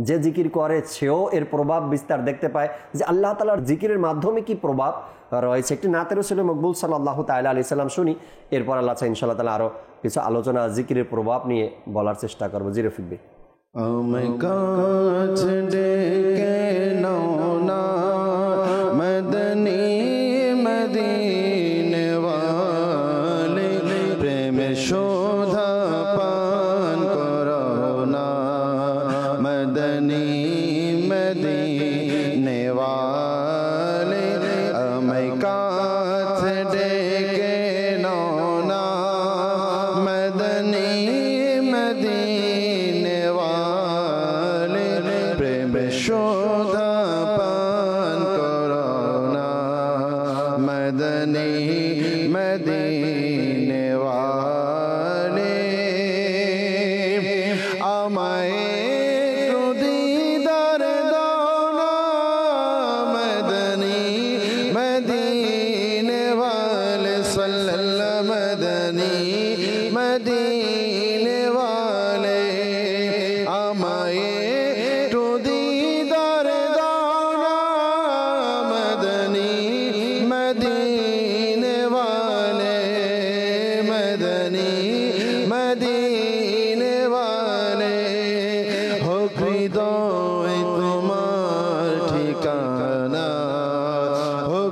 [SPEAKER 2] যে জিকির করে সেও এর প্রভাব বিস্তার দেখতে পায় যে আল্লাহ তাআলার জিকিরের মাধ্যমে কি প্রভাব রয়েছে। একটি নাতে রাসূল মকবুল সাল্লাল্লাহু তাআলা আলাইহি সাল্লাম শুনি, এরপর আল্লাহ চাই ইনশাআল্লাহ তাআলা আরও কিছু আলোচনা জিকিরের প্রভাব নিয়ে বলার চেষ্টা করবো। জি রফিক ভাই।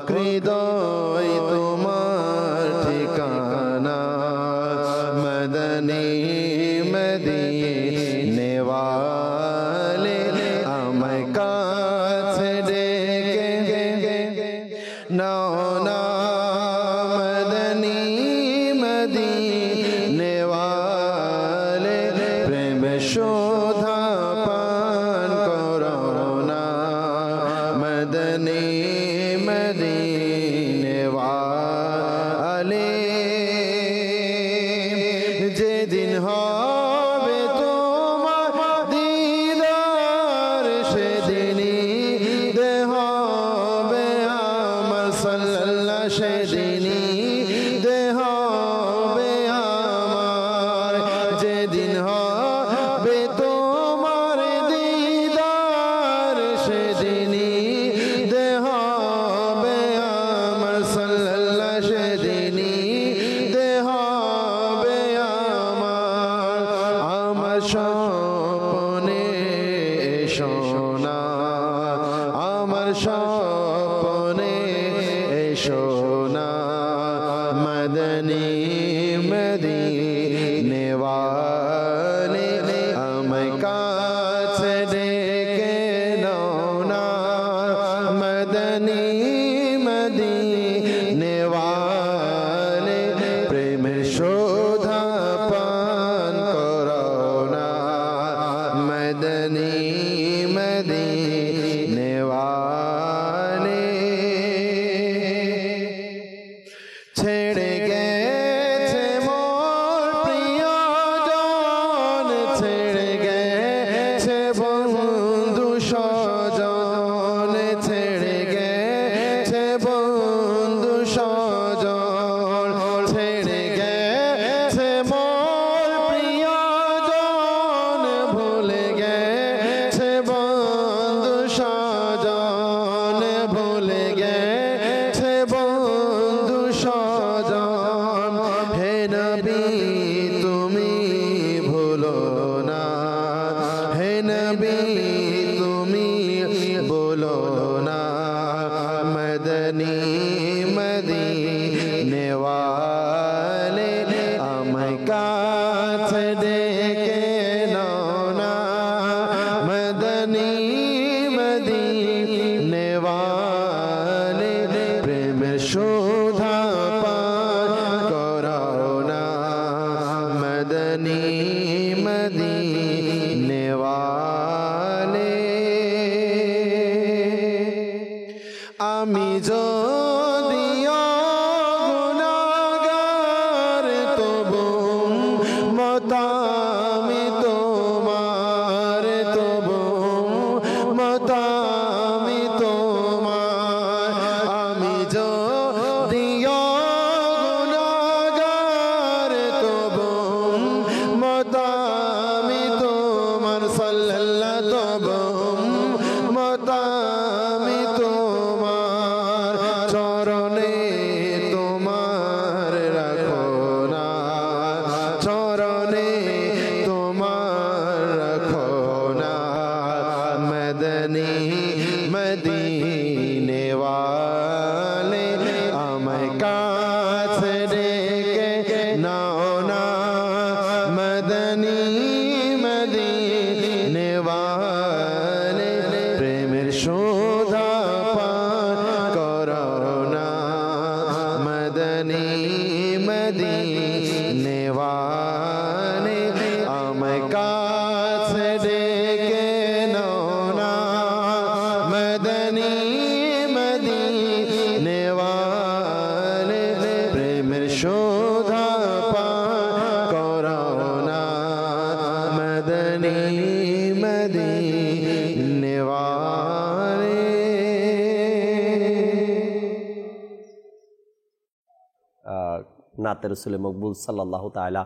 [SPEAKER 6] हृदय तुम्हार ठिकाना मदनी
[SPEAKER 4] मदनी मदीने वाले हमें काছে ডেকে নাও না मदनी मदीने वाले প্রেমের শোধা পান করো না मदनी मदीने वाले ছেড়ে গেছে মোর প্রিয়জন ছেড়ে গেছে বন্ধু স্বজন ছেড়ে গেছে বন্ধু স্বজন ছেড়ে গেছে মোর প্রিয়জন ভুলে গেছে বন্ধু স্বজন ভুলে গেছে বন্ধু স্বজন হে নবী তুমি ভুলো না হে নবী তুমি বলো না মদনী মদীনে वाले আমায় কাছে ডেকে নাও না মদনী মদীনে वाले প্রেমের শোধা পান করো না মদনী মদীনে वाले আমি যদিও গুনাহগার তবু মতামি তোমার তবু মতামি তোমার আমি যদিও গুনাহগার তবু মতামি তোমার সাল্লাল্লাহু তবু মতামি তোমার চরণে তোমার রাখো না চরণে তোমার রাখো না মদনী মদীনে वाले আমায় কাছে ডেকে নাও না মদনী মদীনে वाले প্রেমের শোধা পান করো না মদনী মদীনে वाले আমায় কাছে ডেকে নাও না মদনী মদীনে वाले প্রেমের শোধা পান করো না মদনী মদীনে वाले
[SPEAKER 2] নাতে রসুল মকবুল সাল্লাল্লাহু তাআলা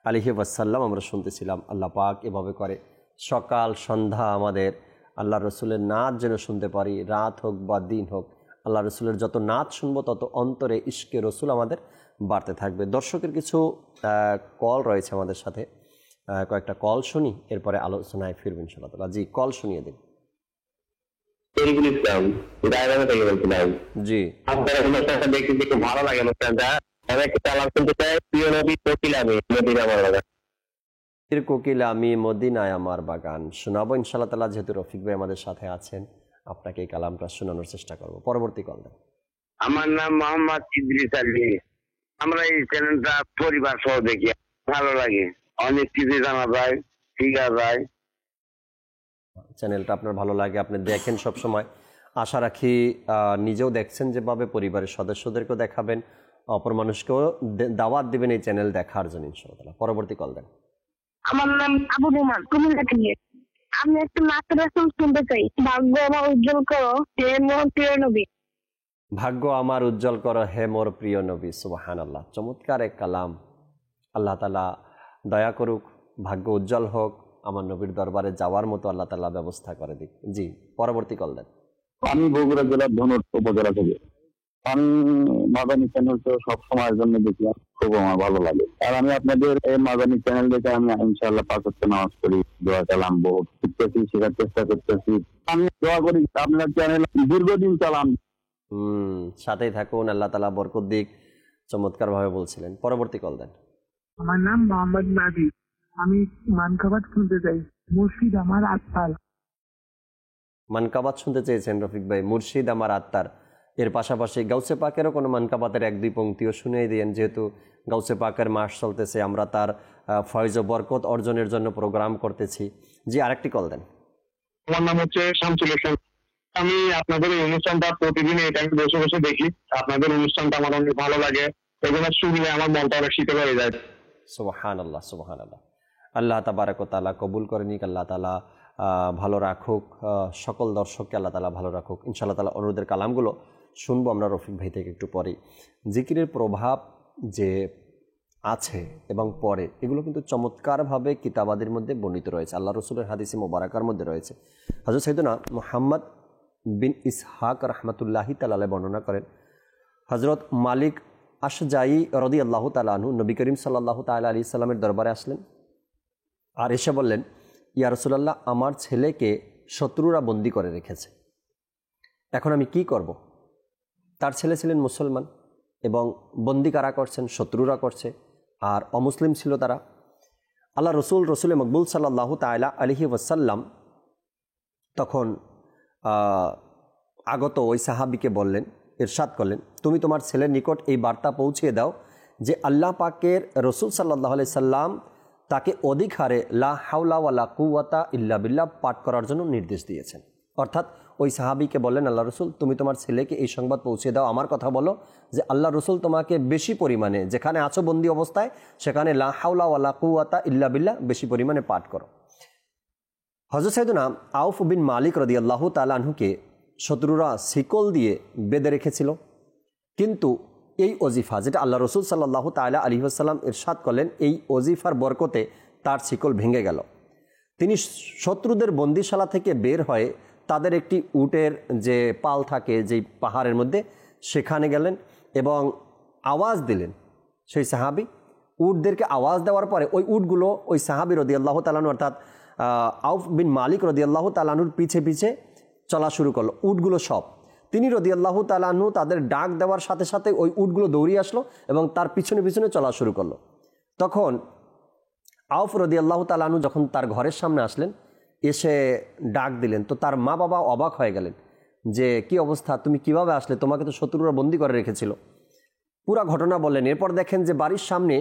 [SPEAKER 2] আলাইহি ওয়াসাল্লাম আমরা শুনতেছিলাম। আল্লাহ পাক এভাবে করে সকাল সন্ধ্যা আমাদের আল্লাহ রসুলের নাচ যেন শুনতে পারি, রাত হোক বা দিন হোক আল্লাহ রসুলের যত নাচ শুনবো তত অন্তরে ইশকে রসুল আমাদের বাড়তে থাকবে। দর্শকের কিছু কল রয়েছে আমাদের সাথে, কয়েকটা কল শুনি, এরপরে আলোচনায় ফিরবেন ইনশাআল্লাহ তাআলা। জি, কল শুনিয়ে দিন। জি,
[SPEAKER 6] আপনার অনুষ্ঠানটা দেখতে খুব ভালো লাগে। অনুষ্ঠানটা আমি একটা চালান শুনতে চাই, প্রিয় নবী কোকিল আমি মদিনা আমার বাগান।
[SPEAKER 2] কোকিল আমি মদিনায় আমার বাগান শোনাবো ইনশাআল্লাহ তাআলা। যেহেতু রফিক ভাই আমাদের সাথে আছেন, আপনাকে এই কালামটা শোনানোর চেষ্টা করব। পরবর্তী কল দেন।
[SPEAKER 6] আমার নাম মোহাম্মদ ইদ্রিস আলী। আমরা এই চ্যানেলটা পরিবার সহ দেখি, ভালো লাগে, অনেক কিছু জানা যায়, শিখা যায়।
[SPEAKER 2] চ্যানেলটা আপনার ভালো লাগে, আপনি দেখেন সব সময়। আশা রাখি নিজেও দেখছেন যেভাবে, পরিবারের সদস্যদেরকেও দেখাবেন, অপর মানুষকেও দাওয়াত দিবেন এই চ্যানেল দেখার জন্য ইনশাআল্লাহ। পরবর্তী কল দেন।
[SPEAKER 7] আমার নাম আবু রহমান, কুমিল্লা থেকে। আমি একটু নাতে রাসূল শুনতে চাই। ভাগ্য আমার উজ্জ্বল করো হে মোর প্রিয় নবী।
[SPEAKER 2] ভাগ্য আমার উজ্জ্বল করো হে মোর প্রিয় নবী। সুবহানাল্লাহ, চমৎকার এক কালাম। আল্লাহ তাআলা দয়া করুক, ভাগ্য উজ্জ্বল হোক, আমার নবীর দরবারে যাওয়ার মতো আল্লাহ তাআলা ব্যবস্থা করে দিক। জি, পরবর্তী কল দেন।
[SPEAKER 8] আমি বগুড়া জেলার ধনুর উপজেলা থেকে। আমি মাদানী চ্যানেল তো সব সময়ের জন্য দেখি, খুব আমার ভালো লাগে। আর আমি আপনাদের এই মাদানী চ্যানেল দেখে আমি ইনশাআল্লাহ 5 ওয়াক্ত নামাজ পড়ি, দোয়া কালাম বহুত শিখতেছি, শেখার চেষ্টা করতেছি। আমি দোয়া করি আপনার চ্যানেল দীর্ঘদিন চালান।
[SPEAKER 2] সাথেই থাকুন, আল্লাহ তাআলা বরকত দিক। চমৎকারভাবে বলছিলেন। পরবর্তী কল দেন।
[SPEAKER 9] আমার নাম মোহাম্মদ নাবি, আমি মানকাবাদ শুনতে চাই। মুর্শিদ আমার আত্মার।
[SPEAKER 2] মানকাবাত শুনতে চেয়েছেন রফিক ভাই, মুর্শিদ আমার আত্মার। এর পাশাপাশি গাউসে পাকেরও কোনো মানকাবাতের 1-2 পংক্তিও শুনিয়ে দিয়েন, যেহেতু গাউসে পাকের মাস চলতেছে, আমরা তার ফয়জ ও বরকত অর্জনের জন্য প্রোগ্রাম করতেছি। জি, আরেকটি কল দেন।
[SPEAKER 10] আমার নাম হচ্ছে শামসুল ইসলাম। আমি আপনাদের এই অনুষ্ঠানটা প্রতিদিন এই টাইমে বসে বসে দেখি। আপনাদের অনুষ্ঠানটা আমার অনেক ভালো লাগে, এগুলো শুনলে আমার মনটা অনেক শীতল হয়ে যায়।
[SPEAKER 2] সুবহানাল্লাহ, সুবহানাল্লাহ। আল্লাহ তাবারক ওয়া তাআলা কবুল করে নিক, আল্লাহ তাআলা ভালো রাখুক, সকল দর্শককে আল্লাহ তাআলা ভালো রাখুক। ইনশাআল্লাহ তাআলা অনুরোধের কালামগুলো শুনবো আমরা রফিক ভাই থেকে একটু পরে। জিকিরের প্রভাব যে আছে এবং পরে, এগুলো কিন্তু চমৎকারভাবে কিতাবাদের মধ্যে বর্ণিত রয়েছে, আল্লাহ রসুলের হাদিসে মোবারাকার মধ্যে রয়েছে। হযরত সাইয়েদনা মুহাম্মদ বিন ইসহাক রাহমাতুল্লাহি তাআলা বর্ণনা করেন, হযরত মালিক আশজাই রাদিয়াল্লাহু তাআলা আনহু নবী করিম সাল্লাল্লাহু তাআলা আলাইহি সাল্লামের দরবারে আসলেন আর এসে বললেন, ইয়া রাসূলুল্লাহ, আমার ছেলেকে শত্রুরা বন্দী করে রেখেছে, এখন আমি কি করব? তার ছেলে ছিলেন মুসলমান এবং বন্দী কারা করছেন? শত্রুরা করছে, আর অমুসলিম ছিল তারা। আল্লাহ রসুলে মকবুল সাল্লাল্লাহু তাআলা আলাইহি ওয়াসাল্লাম তখন আগত ওই সাহাবিকে বললেন, ইরশাদ করলেন, তুমি তোমার ছেলের নিকট এই বার্তা পৌঁছিয়ে দাও যে আল্লাহ পাকের রসুল সাল্লাল্লাহু আলাইহি সাল্লাম তাকে অধিক হারে লা হাওলা ওয়ালা কুওয়াতা ইল্লা বিল্লাহ পাঠ করার জন্য নির্দেশ দিয়েছেন। অর্থাৎ ওই সাহাবিকে বললেন, আল্লাহ রসুল, তুমি তোমার ছেলেকে এই সংবাদ পৌঁছে দাও, আমার কথা বলো যে আল্লাহ রসুল তোমাকে বেশি পরিমাণে, যেখানে আছো বন্দী অবস্থায়, সেখানে লা হাওলা ওয়ালা কুওয়াতা ইল্লা বিল্লাহ বেশি পরিমাণে পাঠ করো। হযরত সাইয়েদনা আউফ বিন মালিক রাদিয়াল্লাহু তাআলা আনহুকে শত্রুরা শিকল দিয়ে বেঁধে রেখেছিল, কিন্তু এই ওজিফা, যেটা আল্লাহ রসুল সাল্লাল্লাহু তাআলা আলাইহি ওয়াসাল্লাম ইরশাদ করলেন, এই ওজিফার বরকতে তার শিকল ভেঙে গেল। তিনি শত্রুদের বন্দিশালা থেকে বের হয়ে তাদের একটি উটের যে পাল থাকে যেই পাহাড়ের মধ্যে, সেখানে গেলেন এবং আওয়াজ দিলেন। সেই সাহাবি উটদেরকে আওয়াজ দেওয়ার পরে ওই উটগুলো ওই সাহাবি রাদিয়াল্লাহু তাআলা আনহু অর্থাৎ আউফ বিন মালিক রাদিয়াল্লাহু তাআলা আনহুর পিছে পিছে চলা শুরু করলো, উটগুলো সব। তিনি রাদিয়াল্লাহু তাআলা আনহু তাদের ডাক দেওয়ার সাথে সাথে ওই উটগুলো দৌড়িয়ে আসলো এবং তার পিছনে পিছনে চলা শুরু করলো। তখন আউফ রাদিয়াল্লাহু তাআলা আনহু যখন তার ঘরের সামনে আসলেন, এসে ডাক দিলেন, তো তার মা বাবা অবাক হয়ে গেলেন যে কি অবস্থা, তুমি কিভাবে আসলে, তোমাকে তো শত্রুরা বন্দী করে রেখেছিল। পুরা ঘটনা বললেন। এরপর দেখেন যে বাড়ির সামনে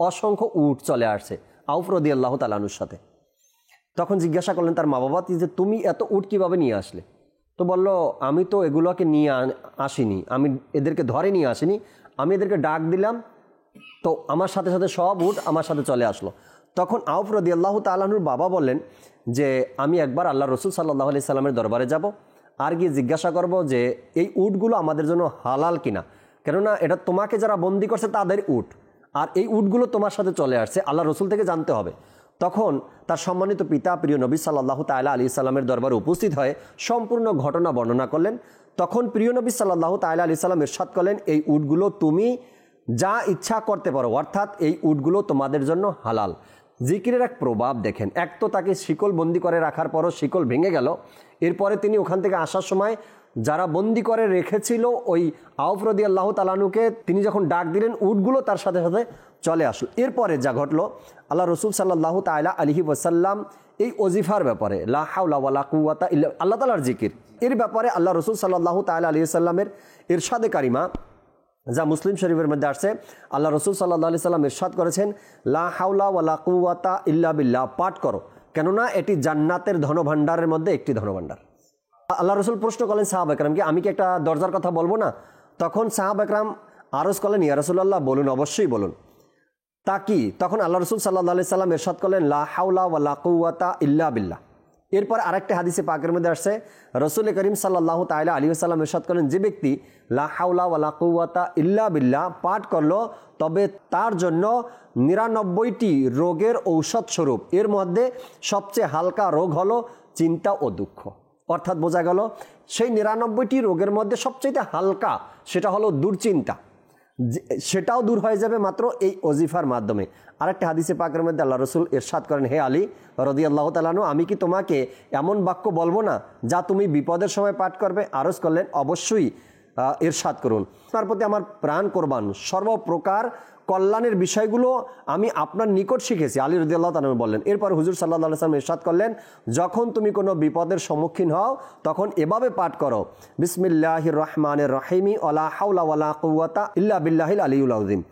[SPEAKER 2] অসংখ্য উট চলে আসছে আউফ রাদিয়াল্লাহু তাআলা আনহুর সাথে। তখন জিজ্ঞাসা করলেন তার মা বাবা যে তুমি এত উট কিভাবে নিয়ে আসলে? তো বলল, আমি তো এগুলোকে নিয়ে আসিনি, আমি এদেরকে ধরে নিয়ে আসিনি, আমি এদেরকে ডাক দিলাম, তো আমার সাথে সাথে সব উট আমার সাথে চলে আসলো। তখন আউফ রাদিয়াল্লাহু তাআলা আনহুর বাবা বললেন যে আমি একবার আল্লাহ রসুল সাল্লাল্লাহু আলাইহি সাল্লামের দরবারে যাব, আর গিয়ে জিজ্ঞাসা করব যে এই উটগুলো আমাদের জন্য হালাল কিনা, কেননা এটা তোমাকে যারা বন্দি করছে তাদের উট, আর এই উটগুলো তোমার সাথে চলে আসছে, আল্লাহ রসুল থেকে জানতে হবে। তখন তার সম্মানিত পিতা প্রিয় নবী সাল্লাল্লাহু তাআলা আলাইহি সাল্লামের দরবারে উপস্থিত হয়ে সম্পূর্ণ ঘটনা বর্ণনা করলেন। তখন প্রিয় নবী সাল্লাল্লাহু তাআলা আলাইহি সাল্লাম ইরশাদ করলেন, এই উটগুলো তুমি যা ইচ্ছা করতে পারো, অর্থাৎ এই উটগুলো তোমাদের জন্য হালাল। জিকিরের এক প্রভাব দেখেন, এক তো তাকে শিকল বন্দি করে রাখার পরও শিকল ভেঙে গেল, এরপরে তিনি ওখান থেকে আসার সময় যারা বন্দি করে রেখেছিল ওই আউফ রাদিয়াল্লাহু তাআলা আনহুকে তিনি যখন ডাক দিলেন, উটগুলো তার সাথে সাথে চলে আসলো। এরপরে যা ঘটলো, আল্লাহ রসুল সাল্লাল্লাহু তাআলা আলাইহি ওয়াসাল্লাম এই ওজিফার ব্যাপারে, লা হাওলা ওয়ালা কুওয়াতা ইল্লা আল্লাহ তাআলার জিকির, এর ব্যাপারে আল্লাহ রসুল সাল্লাল্লাহু তাআলা আলাইহি ওয়াসাল্লামের ইরশাদে কারিমা যা মুসলিম শরীফের মধ্যে আসছে, আল্লাহ রসুল সাল্লাল্লাহু আলাইহি সাল্লাম ইরশাদ করেছেন, লা হাওলা ওয়ালা কুওয়াতা ইল্লা বিল্লাহ পাঠ করো, কেননা এটি জান্নাতের ধনভাণ্ডারের মধ্যে একটি ধনভাণ্ডার। আল্লাহ রসুল প্রশ্ন করলেন সাহাবা একরামকে, আমি কি একটা দরজার কথা বলবো না? তখন সাহাবা একরাম আরজ করলেন, ইয়া রাসূলুল্লাহ, বলুন, অবশ্যই বলুন। তা কি? তখন আল্লাহ রসুল সাল্লাল্লাহু আলাইহি সাল্লাম ইরশাদ করলেন, লা হাওলা ওয়ালা কুওয়াতা ইল্লা বিল্লাহ। এরপর আরেকটা হাদিসে পাকের মধ্যে আসছে, রসুল করিম সাল্লাল্লাহু তাআলা আলাইহি ওয়াসাল্লাম ইরশাদ করলেন, যে ব্যক্তি লা হাওলা ওয়ালা কুওয়াতা ইল্লা বিল্লাহ পাঠ করলো, তবে তার জন্য 99টি রোগের ঔষধ স্বরূপ, এর মধ্যে সবচেয়ে হালকা রোগ হলো চিন্তা ও দুঃখ। অর্থাৎ বোঝা গেল সেই 99টি রোগের মধ্যে সবচেয়ে হালকা সেটা হলো দুশ্চিন্তা, সেটাও দূর হয়ে যাবে মাত্র এই ওজিফার মাধ্যমে। আরেকটা হাদিসে পাকের মধ্যে আল্লাহ রসুল ইরশাদ করেন, হে আলী রাদিয়াল্লাহু তাআলা আনহু, আমি কি তোমাকে এমন বাক্য বলবো না যা তুমি বিপদের সময় পাঠ করবে? আরজ করলেন, অবশ্যই
[SPEAKER 11] ইরশাদ করুন, আপনার প্রতি আমার প্রাণ কোরবান, সর্বপ্রকার কল্যাণের বিষয়গুলো আমি আপনার নিকট শিখেছি। আলী রাদিয়াল্লাহু তাআলা বললেন। এরপর হুজুর সাল্লাল্লাহু আলাইহি ওয়াসাল্লাম ইরশাদ করলেন, যখন তুমি কোনো বিপদের সম্মুখীন হও তখন এভাবে পাঠ করো, বিসমিল্লাহির রহমানির রহিম, ওয়ালা হাওলা ওয়ালা কুওয়াতা ইল্লা বিল্লাহিল আলিয়্যিল আযীম।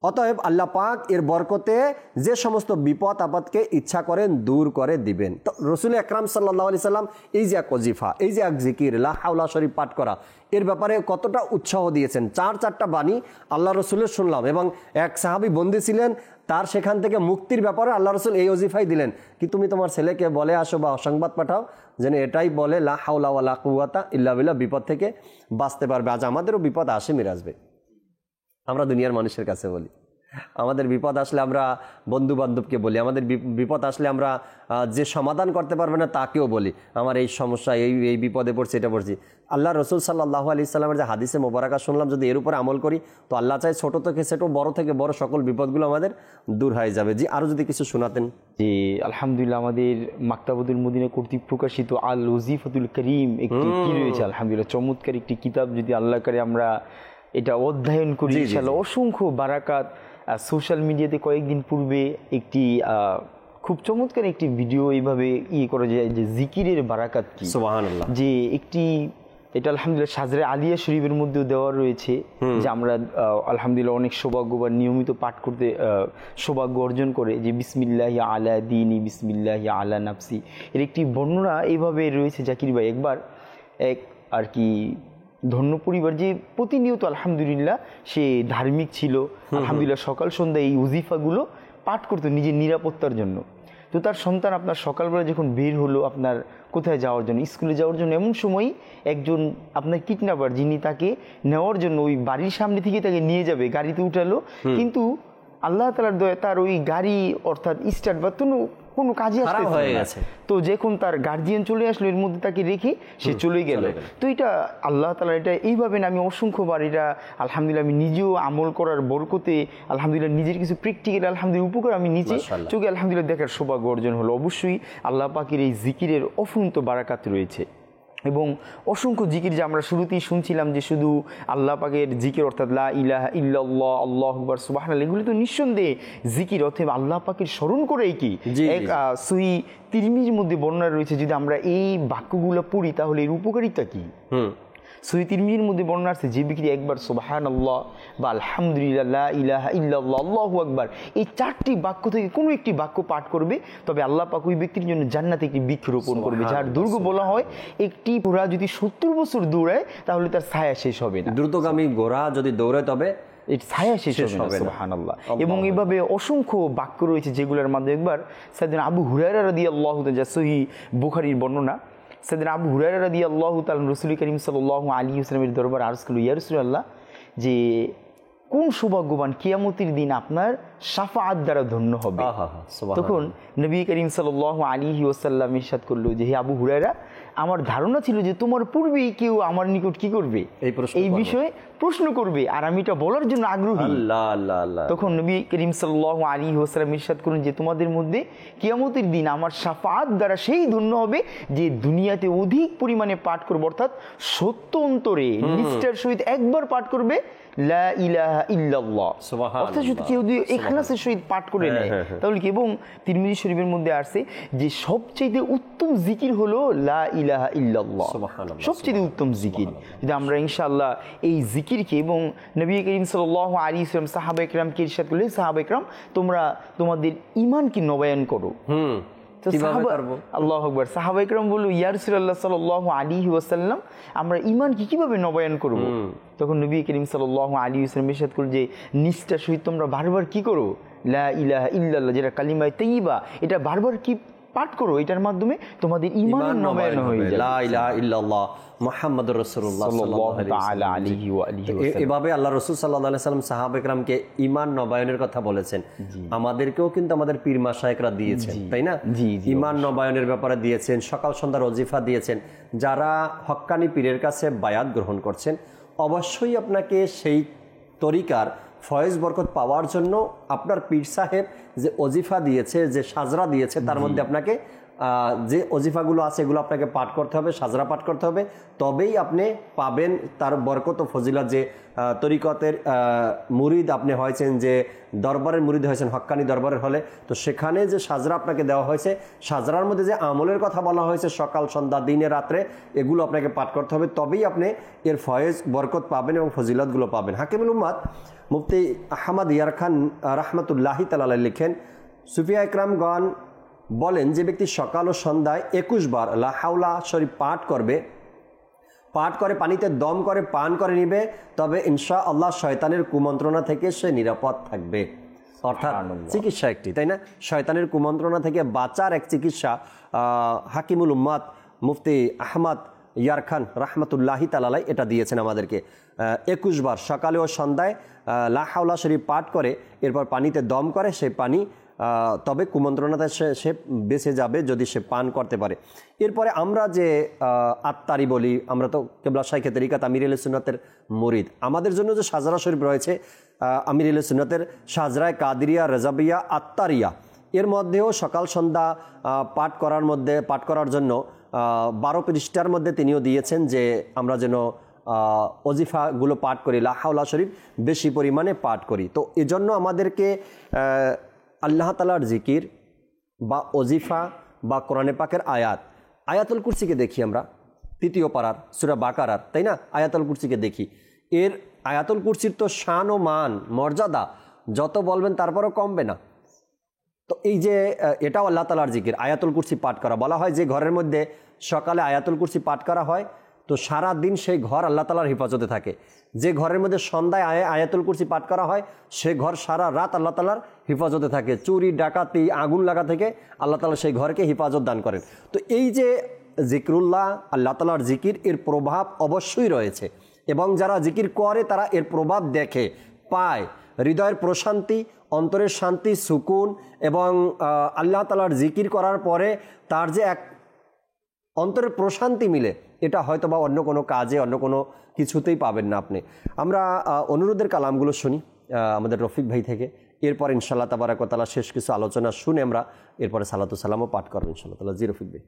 [SPEAKER 11] অতএব আল্লাহ পাক এর বরকতে যে সমস্ত বিপদ আপদকে ইচ্ছা করেন দূর করে দিবেন। তো রসুল আকরাম সাল্লাল্লাহু আলাইহি সাল্লাম এই যে এক ওজিফা, এই যে এক জিকির লা হাওলা শরীফ পাঠ করা, এর ব্যাপারে কতটা উৎসাহ দিয়েছেন। চারটা বাণী আল্লাহ রসুলের শুনলাম, এবং এক সাহাবী বন্দী ছিলেন, তার সেখান থেকে মুক্তির ব্যাপারে আল্লাহ রসুল এই ওজিফাই দিলেন কি তুমি তোমার ছেলেকে বলে আসো বা সংবাদ পাঠাও যেন এটাই বলে লা হাওলা ওয়ালা কুওয়াতা ইল্লা বিল্লাহ, বিপদ থেকে বাঁচতে পারবে। আজ আমাদেরও বিপদ আসে মিরাজবে, আমরা দুনিয়ার মানুষের কাছে বলি, আমাদের বিপদ আসলে আমরা বন্ধু বান্ধবকে বলি, আমাদের বিপদ আসলে আমরা যে সমাধান করতে পারবে না তাকেও বলি আমার এই সমস্যা, এই বিপদে পড়ছি, এটা পড়ছি। আল্লাহ রসুল সাল্লাল্লাহু আলাইহি সাল্লামের যে হাদিসে মোবারকা শুনলাম, যদি এর উপরে আমল করি তো আল্লাহ চাই ছোট থেকে ছোট, বড় থেকে বড় সকল বিপদগুলো আমাদের দূর হয়ে যাবে। জি, আরও যদি কিছু শোনাতেন।
[SPEAKER 5] জি, আলহামদুলিল্লাহ, আমাদের মাকতাবাতুল মদিনা কর্তৃক প্রকাশিত আল ওজিফাতুল করিম একটি কি রয়েছে, আলহামদুলিল্লাহ চমৎকার একটি কিতাব। যদি আল্লাহ করে আমরা এটা অধ্যয়ন করি ইনশাআল্লাহ অসংখ্য বারাকাত। সোশ্যাল মিডিয়াতে কয়েকদিন পূর্বে একটি খুব চমৎকার একটি ভিডিও এইভাবে করা যায় যে জিকিরের বারাকাত কি, সুবহানাল্লাহ, যে একটি এটা আলহামদুলিল্লাহ সাজরে আলিয়া শরীফের মধ্যেও দেওয়া রয়েছে, যে আমরা আলহামদুলিল্লাহ অনেক সৌভাগ্যবান নিয়মিত পাঠ করতে সৌভাগ্য অর্জন করে, যে বিসমিল্লাহি আলা দীনি বিসমিল্লাহি আলা নাফসি, এর একটি বর্ণনা এইভাবে রয়েছে। জাকির ভাই, একবার এক আর কি ধন্য পরিবার যে প্রতিনিয়ত আলহামদুলিল্লাহ সে ধার্মিক ছিল, আলহামদুলিল্লাহ সকাল সন্ধ্যা এই উজিফাগুলো পাঠ করতো নিজের নিরাপত্তার জন্য। তো তার সন্তান আপনার সকালবেলা যখন বের হলো আপনার কোথায় যাওয়ার জন্য, স্কুলে যাওয়ার জন্য, এমন সময় একজন আপনার কিডন্যাপার যিনি তাকে নেওয়ার জন্য ওই বাড়ির সামনে থেকে তাকে নিয়ে যাবে গাড়িতে উঠালো, কিন্তু আল্লাহ তাআলার দয়া তার ওই গাড়ি অর্থাৎ স্টার্ট বা কোনো কাজে হয়ে গেছে। তো যখন তার গার্জিয়ান চলে আসলো এর মধ্যে তাকে রেখে সে চলে গেল। তো এটা আল্লাহ তাআলা এটা এইভাবে না, আমি অসংখ্যবার এটা আলহামদুলিল্লাহ আমি নিজেও আমল করার বরকতে আলহামদুলিল্লাহ নিজের কিছু প্র্যাকটিক্যাল আলহামদুলিল্লাহ উপকার আমি নিজে চোখে আলহামদুলিল্লাহ দেখার সৌভাগ্য অর্জন হলো। অবশ্যই আল্লাহ পাকের এই জিকিরের অফুরন্ত বারাকাত রয়েছে, এবং অসংখ্য জিকির যে আমরা শুরুতেই শুনছিলাম যে শুধু আল্লাহ পাকের জিকির অর্থাৎ লা ইলাহা ইল্লাল্লাহ, আল্লাহু আকবার, সুবহানাল্লাহ, এগুলি তো নিঃসন্দেহে জিকির, অথবা আল্লাহ পাকের স্মরণ করেই কি এক সহিহ তিরমিজির মধ্যে বর্ণনা রয়েছে, যদি আমরা এই বাক্যগুলো পড়ি তাহলে এর উপকারিতা কি। সহিহ তিরমিজির মধ্যে বর্ণনা আছে যে ব্যক্তি একবার সুবহানাল্লাহ বা আলহামদুলিল্লাহ, লা ইলাহা ইল্লাল্লাহ, আল্লাহু আকবার, এই চারটি বাক্য থেকে কোনো একটি বাক্য পাঠ করবে, তবে আল্লাহ পাক ওই ব্যক্তির জন্য জান্নাতে একটি বৃক্ষ রোপণ করবে, যার দৈর্ঘ্য বলা হয় একটি ঘোড়া যদি 70 বছর দৌড়ায় তাহলে তার ছায়া শেষ হবে না।
[SPEAKER 11] দ্রুতগামী ঘোড়া যদি দৌড়ায় তবে
[SPEAKER 5] এর ছায়া শেষ হবে না, সুবহানাল্লাহ। এবং এইভাবে অসংখ্য বাক্য রয়েছে যেগুলোর মাধ্যমে একবার সাইয়েদনা আবু হুরায়রা রাদিয়াল্লাহু তাআলা, যা সহিহ বুখারীর বর্ণনা, সাইয়েদনা আবু হুরায়রা রাদিয়াল্লাহু তাআলা রাসূল করিম সাল্লাল্লাহু আলাইহি ওয়াসাল্লামের দরবারে আরজ করল, ইয়া রাসূলুল্লাহ, যে কোন সৌভাগ্যবান কিয়ামতের দিন আপনার শাফাআত দ্বারা ধন্য হবে। তখন নবী করিম সাল্লাল্লাহু আলাইহি ওয়াসাল্লাম ইরশাদ করলো যে হে আবু হুরায়রা, আমার ধারণা ছিল যে তোমার পূর্বেই কেউ আমার নিকট কি করবে, এই বিষয়ে প্রশ্ন করবে, আর আমি এটা বলার জন্য আগ্রহী। তখন নবী করিম সাল্লাল্লাহু আলাইহি ওয়াসাল্লাম ইরশাদ করলেন যে তোমাদের মধ্যে কিয়ামতের দিন আমার শাফাআত দ্বারা সেই ধন্য হবে যে দুনিয়াতে অধিক পরিমাণে পাঠ করবে, অর্থাৎ সত্য অন্তরে নিষ্ঠার সহিত একবার পাঠ করবে লা ইলাহা ইল্লাল্লাহ, অর্থাৎ যদি কেউ যদি ইখলাসের সহিত পাঠ করে নেয় তাহলে কি। এবং তিরমিজি শরীফের মধ্যে আসছে যে সবচেয়ে উত্তম জিকির হলো লা ইলাহা ইল্লাল্লাহ, সবচেয়ে উত্তম জিকির। যদি আমরা ইনশাআল্লাহ এই জিকিরকে, এবং নবী করিম সাল্লাল্লাহু আলাইহি ওয়াসাল্লাম সাহাবায়ে কেরামকে ইরশাদ করলেন, সাহাবায়ে কেরাম তোমরা তোমাদের ঈমানকে নবায়ন করো। আল্লাহু আকবার। সাহাবায়ে কেরাম বলল, ইয়া রাসূলুল্লাহ সাল্লাল্লাহু আলাইহি ওয়াসাল্লাম, আমরা ঈমানকে কিভাবে নবায়ন করব? তখন নবী করিম সাল্লাল্লাহু আলাইহি ওয়াসাল্লাম ইরশাদ করলেন যে নিষ্ঠার সহিত তোমরা বারবার কি করো, লা ইলাহা ইল্লাল্লাহ, যেটা কালিমায়ে তাইয়্যিবা, এটা বারবার কি পাঠ করো, এটার মাধ্যমে তোমাদের ঈমান নবায়ন হয়ে যাবে। লা ইলাহা ইল্লাল্লাহ মুহাম্মাদুর রাসূলুল্লাহ সাল্লাল্লাহু আলাইহি ওয়া আলিহি ওয়াসাল্লাম।
[SPEAKER 11] এভাবে আল্লাহ রাসূল সাল্লাল্লাহু আলাইহি ওয়াসাল্লাম সাহাবায়ে কেরামকে ঈমান নবায়নের কথা বলেছেন, আমাদেরকেও কিন্তু আমাদের পীর মাশায়েখরা দিয়েছেন, তাই না? ঈমান নবায়নের ব্যাপারে দিয়েছেন, সকাল সন্ধ্যার ওজিফা দিয়েছেন। যারা হক্কানি পীরের কাছে বায়াত গ্রহণ করছেন অবশ্যই আপনাকে সেই তরিকার ফয়েজ বরকত পাওয়ার জন্য আপনার পীর সাহেব যে ওজিফা দিয়েছে, যে সাজরা দিয়েছে, তার মধ্যে আপনাকে যে অজিফাগুলো আছে এগুলো আপনাকে পাঠ করতে হবে, সাজরা পাঠ করতে হবে, তবেই আপনি পাবেন তার বরকত ও ফজিলত। যে তরিকতের মুরিদ আপনি হয়েছেন, যে দরবারের মুরিদ হয়েছেন হক্কানি দরবারের হলে, তো সেখানে যে সাজরা আপনাকে দেওয়া হয়েছে, সাজরার মধ্যে যে আমলের কথা বলা হয়েছে সকাল সন্ধ্যা দিনে রাত্রে, এগুলো আপনাকে পাঠ করতে হবে, তবেই আপনি এর ফয়েজ বরকত পাবেন এবং ফজিলতগুলো পাবেন। হাকিমুল উম্মাত মুফতি আহমদ ইয়ার খান রহমতুল্লাহি তাআলা লিখেন, সুফিয়া ইকরামগণ বলেন যে ব্যক্তি সকাল ও সন্ধ্যায় 21 বার লা হাওলা শরীফ পাঠ করে পানিতে দম করে পান করে নিবে, তবে ইনশাআল্লাহ শয়তানের কুমন্ত্রণা থেকে সে নিরাপদ থাকবে। অর্থাৎ চিকিৎসা একটি, তাই না? শয়তানের কুমন্ত্রণা থেকে বাঁচার এক চিকিৎসা হাকিমুল উম্মাত মুফতি আহমদ ইয়ার খান রহমতুল্লাহি তাআলা এটা দিয়েছেন আমাদেরকে। 21 বার সকালে ও সন্ধ্যায় লা হাওলা শরীফ পাঠ করে এরপর পানিতে দম করে, সেই পানি তবে কুমন্ত্রণাতে সে বেঁচে যাবে যদি সে পান করতে পারে। এরপরে আমরা যে আত্মারি বলি, আমরা তো কেবলা শাইখে তরিকাত আমির আহলে সুন্নাতের মুরিদ, আমাদের জন্য যে সাজরা শরীফ রয়েছে আমির আহলে সুন্নাতের সাজরায় কাদিরিয়া, রেজাবিয়া, আত্মারিয়া, এর মধ্যেও সকাল সন্ধ্যা পাঠ করার জন্য 12 পৃষ্ঠার মধ্যে তিনিও দিয়েছেন যে আমরা যেন অজিফাগুলো পাঠ করি, লা হাওলা শরীফ বেশি পরিমাণে পাঠ করি। তো এজন্য আমাদেরকে আল্লাহ তাআলার জিকির বা অজিফা বা কোরআনে পাকের আয়াতুল কুরসিকে দেখি আমরা 3য় পারার সূরা বাকারার, তাই না? আয়াতুল কুরসিকে দেখি, এর আয়াতুল কুরসির তো শান ও মান মর্যাদা যত বলবেন তারপরও কমবে না। তো এই যে এটাও আল্লাহ তাআলার জিকির, আয়াতুল কুরসি পাঠ করা। বলা হয় যে ঘরের মধ্যে সকালে আয়াতুল কুরসি পাঠ করা হয় তো সারা দিন সেই ঘর আল্লাহ তাআলার হেফাজতে থাকে। যে ঘরের মধ্যে সন্ধ্যায় আয়াতুল কুরসি পাঠ করা হয় সে ঘর সারা রাত আল্লাহ তাআলার হেফাজতে থাকে। চুরি ডাকাতি আগুন লাগা থেকে আল্লাহ তাআলা সেই ঘরকে হেফাজত দান করেন। তো এই যে জিকরুল্লাহ, আল্লাহ তাআলার জিকির, এর প্রভাব অবশ্যই রয়েছে এবং যারা জিকির করে তারা এর প্রভাব দেখে, পায়। হৃদয়ের প্রশান্তি, অন্তরের শান্তি, সুকুন এবং আল্লাহ তাআলার জিকির করার পরে তার যে এক অন্তরের প্রশান্তি মিলে, এটা হয়তো বা অন্য কোনো কাজে, অন্য কোনো কিছুতেই পাবেন না আপনি। আমরা অনুরোধের কালামগুলো শুনি আমাদের রফিক ভাই থেকে, এরপর ইনশাআল্লাহ তাবারাক ওয়া তাআলা শেষ কিছু আলোচনা শুনে আমরা এরপরে সালাতু সালামও পাঠ করবো ইনশাআল্লাহ তাআলা। জি রফিক ভাই।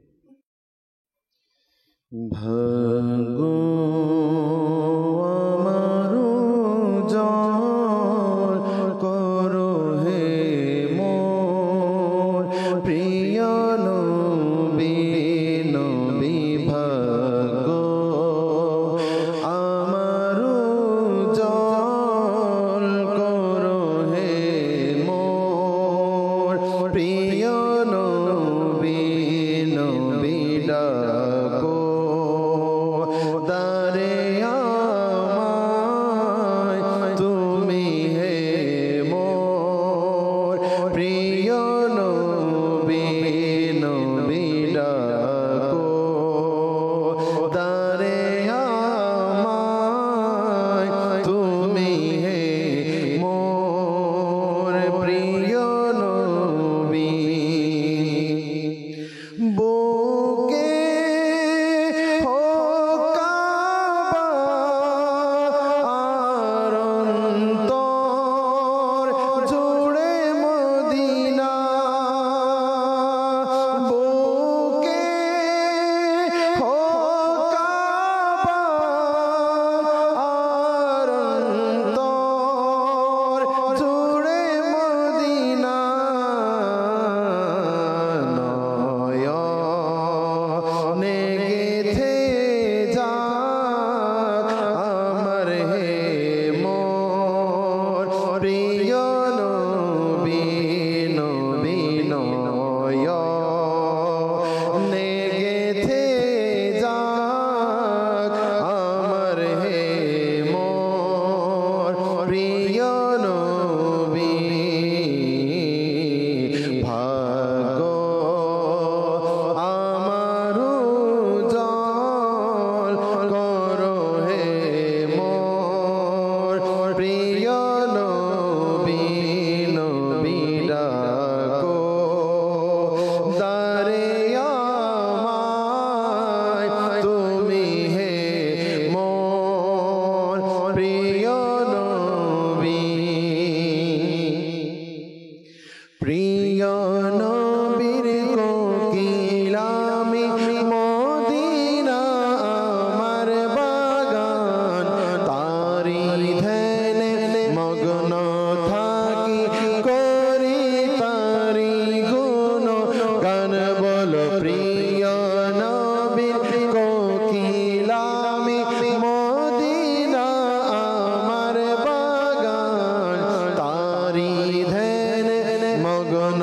[SPEAKER 12] প্রিয় নবী
[SPEAKER 4] মগ্ন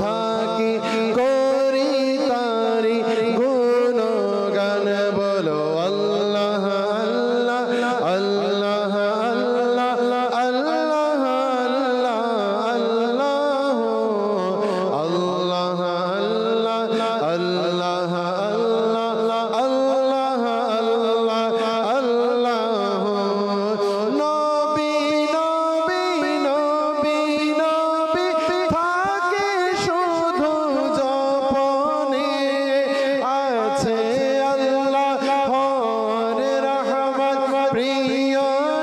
[SPEAKER 4] থাকি করি তারি গুণগান বলো আল্লাহ আল্লাহ আল্লাহ আল্লাহ আল্লাহ আল্লাহ আল্লাহ আল্লাহ আল্লাহ আল্লাহ আল্লাহ আল্লাহ নবী নবী নবী নবী থাকে শুধু জপনে আছে আল্লাহ হরে রহমত প্রিয়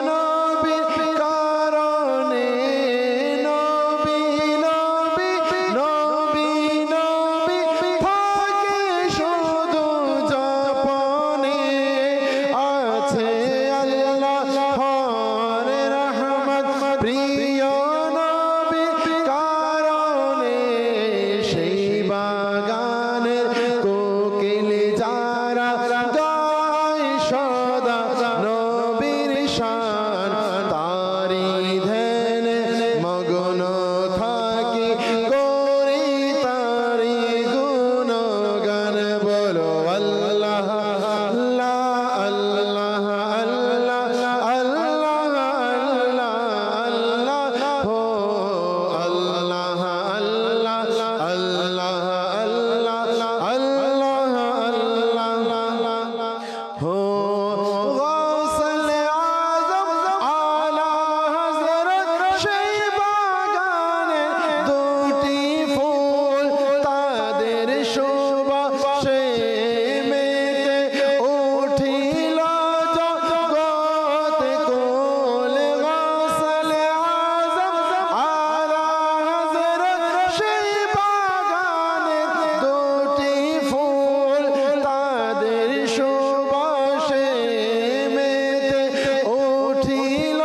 [SPEAKER 4] নবীর কারণে নবী নবী নবী নবী থাকে শুধু জপনে আছে আল্লাহ হরে রহমত প্রিয় নবীর কারণে সেই বাগানের কোকিল যারা গায় সদা নবীর শান তারি ধ্যানে মগ্ন থাকি করি তারি গুণগান বলো আল্লাহ আল্লাহ আল্লাহ আল্লাহ আল্লাহ আল্লাহ হো আল্লাহ আল্লাহ আল্লাহ আল্লাহ আল্লাহ হো গৌসল আজম আলা হযরত সেই বাগানে দুটি ফুল তাদের সুবাসে মেতে উঠিল জগৎ কোল গৌসল আজম আলা হযরত সেই বাগানে দুটি ফুল তাদের সুবাসে মেতে উঠিল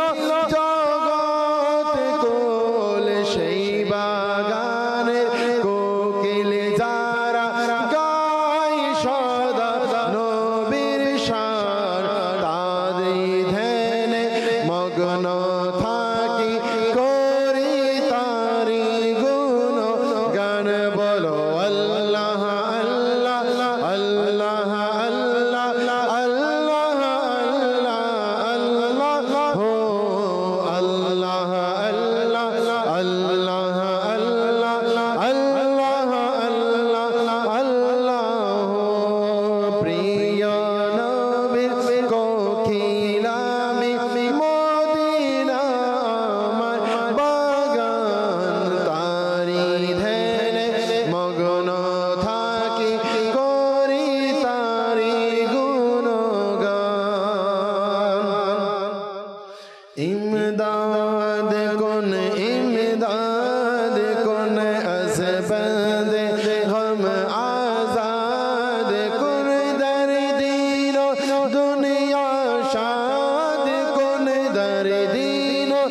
[SPEAKER 4] জগৎ কোল সেই বাগানের কোকিল যারা গায় সদা নবীর শান তাদের ধ্যানে মগ্ন থাকি করি তারি গুণ গান বলো আল্লাহ আল্লাহ আল্লাহ আল্লাহ আল্লাহ আল্লাহ হো আল্লাহ আল্লাহ আল্লাহ আল্লাহ আল্লাহ প্রিয় নবীর কোকিলামি মদিনা আমার বাগান তারি ধ্যানে মগ্ন থাকি করি তারি গুণগান ইমদাদ কোন আসবাদ हम आजाद कुन दर्दीनो दुनिया शाद कुन दर्दीनो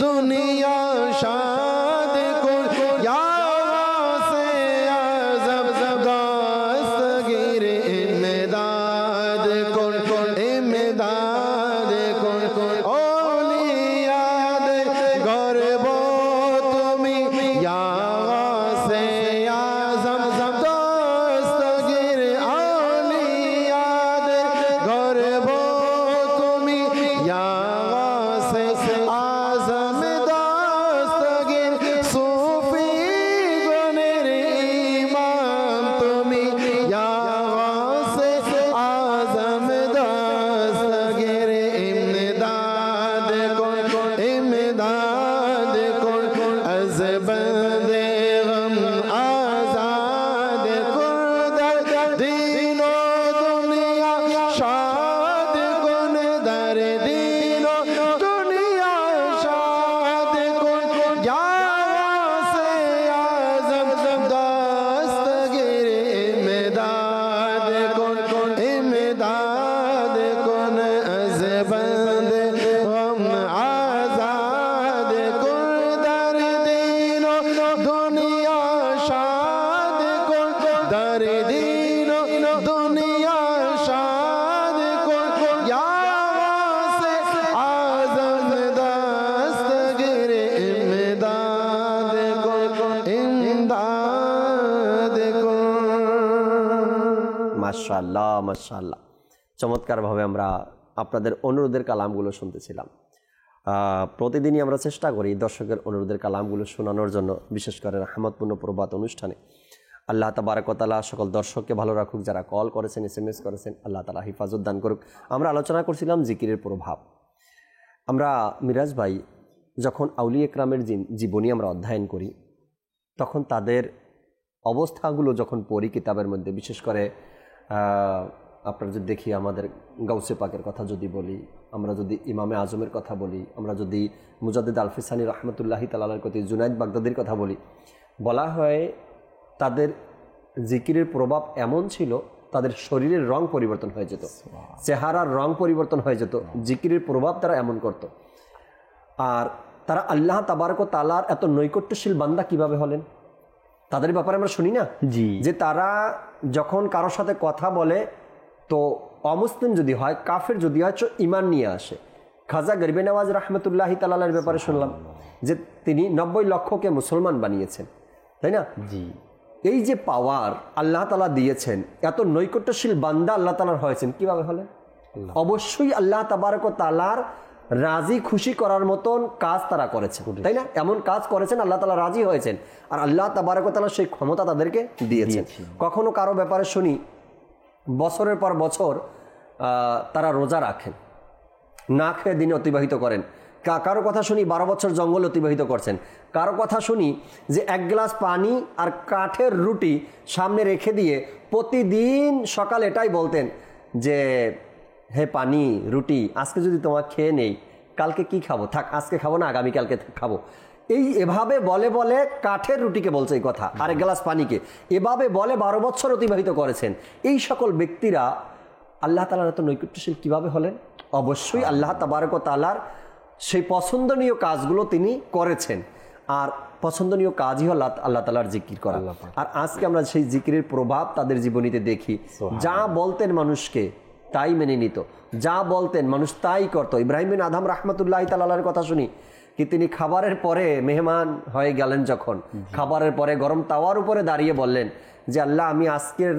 [SPEAKER 4] दुनिया शाद कुन या से आजम दस्तगीर इमदाद कुन इमदाद कुन औलियाद गर्भ তুমি या से आजम दस्तगीर औलियाद गर्भ তুমি या से आजम दस्तगीर सूफी गणेर इमाम তুমি या से आजम दस्तगीर इमदाद कुन अज़बंदे गम आजाद कुन दीनो दुनिया शाद कुन दर दीनो दुनिया शाद कुन या से आजम दस्तगीर इमदाद कुन अज़बंदे गम आजाद कुन दर दीनो
[SPEAKER 11] মাশাআল্লাহ মাশাআল্লাহ, চমৎকারভাবে আমরা আপনাদের অনুরোধের কালামগুলো শুনতেছিলাম। প্রতিদিনই আমরা চেষ্টা করি দর্শকের অনুরোধের কালামগুলো শোনানোর জন্য, বিশেষ করে রহমতপূর্ণ প্রভাত অনুষ্ঠানে। আল্লাহ তাবারক ওয়া তাআলা সকল দর্শককে ভালো রাখুক, যারা কল করেছেন, SMS করেছেন, আল্লাহ তাআলা হিফাজত দান করুক। আমরা আলোচনা করছিলাম জিকিরের প্রভাব। আমরা মিরাজ ভাই, যখন আউলিয়া ইকরামের জীবনী আমরা অধ্যয়ন করি, তখন তাদের অবস্থাগুলো যখন পড়ি কিতাবের মধ্যে, বিশেষ করে আপনারা যদি দেখি, আমাদের গাউসে পাকের কথা যদি বলি, আমরা যদি ইমামে আজমের কথা বলি, আমরা যদি মুজাদ্দিদ আলফিসানি রহমতুল্লাহি তাআলার প্রতি জুনাইদ বাগদাদির কথা বলি, বলা হয় তাদের জিকিরের প্রভাব এমন ছিল, তাদের শরীরের রং পরিবর্তন হয়ে যেত, চেহারার রং পরিবর্তন হয়ে যেত, জিকিরের প্রভাব তারা এমন করত। আর তারা আল্লাহ তাবারক ওয়া তাআলার এত নৈকট্যশীল বান্দা কিভাবে হলেন, তাদের ব্যাপারে আমরা শুনি না যে তারা যখন কারোর সাথে কথা বলে, তো অমুসলিম যদি হয়, কাফের যদি হয়, ইমান নিয়ে আসে। খাজা গরিবে নওয়াজ রহমতুল্লাহি তাআলার ব্যাপারে শুনলাম যে তিনি 90 লক্ষকে মুসলমান বানিয়েছেন, তাই না? জি। এই যে পাওয়ার আল্লাহ তাআলা দিয়েছেন, এত নৈকট্যশীল বান্দা আল্লাহ তাআলার হয়েছেন, কিভাবে হলেন? অবশ্যই আল্লাহ তাবারক ওয়া তাআলার রাজি খুশি করার মতন কাজ তারা করেছেন, তাই না? এমন কাজ করেছেন, আল্লাহ তাআলা রাজি হয়েছেন, আর আল্লাহ তাবারক ওয়া তাআলা সেই ক্ষমতা তাদেরকে দিয়েছেন। কখনো কারো ব্যাপারে শুনি বছরের পর বছর তারা রোজা রাখেন, না খেয়ে দিনে অতিবাহিত করেন। কারো কথা শুনি 12 বছর জঙ্গল অতিবাহিত করছেন। কারো কথা শুনি যে 1 গ্লাস পানি আর কাঠের রুটি সামনে রেখে দিয়ে প্রতিদিন সকাল এটাই বলতেন যে, হে পানি রুটি, আজকে যদি তোমার খেয়ে নেই, কালকে কি খাবো? থাক, আজকে খাবো না, আগামীকালকে খাবো। এভাবে বলে বলে কাঠের রুটিকে বলছে এই কথা, আর 1 গ্লাস পানিকে এভাবে বলে 12 বছর অতিবাহিত করেছেন। এই সকল ব্যক্তিরা আল্লাহ তাআলার এত নৈকট্যশীল কিভাবে হলেন? অবশ্যই আল্লাহ তাবারক ওয়া তাআলার সেই পছন্দনীয় কাজগুলো তিনি করেছেন, আর পছন্দনীয় কাজই হল আল্লাহ তাআলার জিকির করা। আর আজকে আমরা সেই জিকিরের প্রভাব তাদের জীবনীতে দেখি। যা বলতেন মানুষকে তাই মেনে নিত, যা বলতেন মানুষ তাই করত। ইব্রাহিম বিন আদম রাহমাতুল্লাহি তাআলার কথা শুনি কি তিনি খাবারের পরে মেহমান হয়ে গেলেন, যখন খাবারের পরে গরম তাওয়ার উপরে দাঁড়িয়ে বললেন যে, আল্লাহ আমি আজকের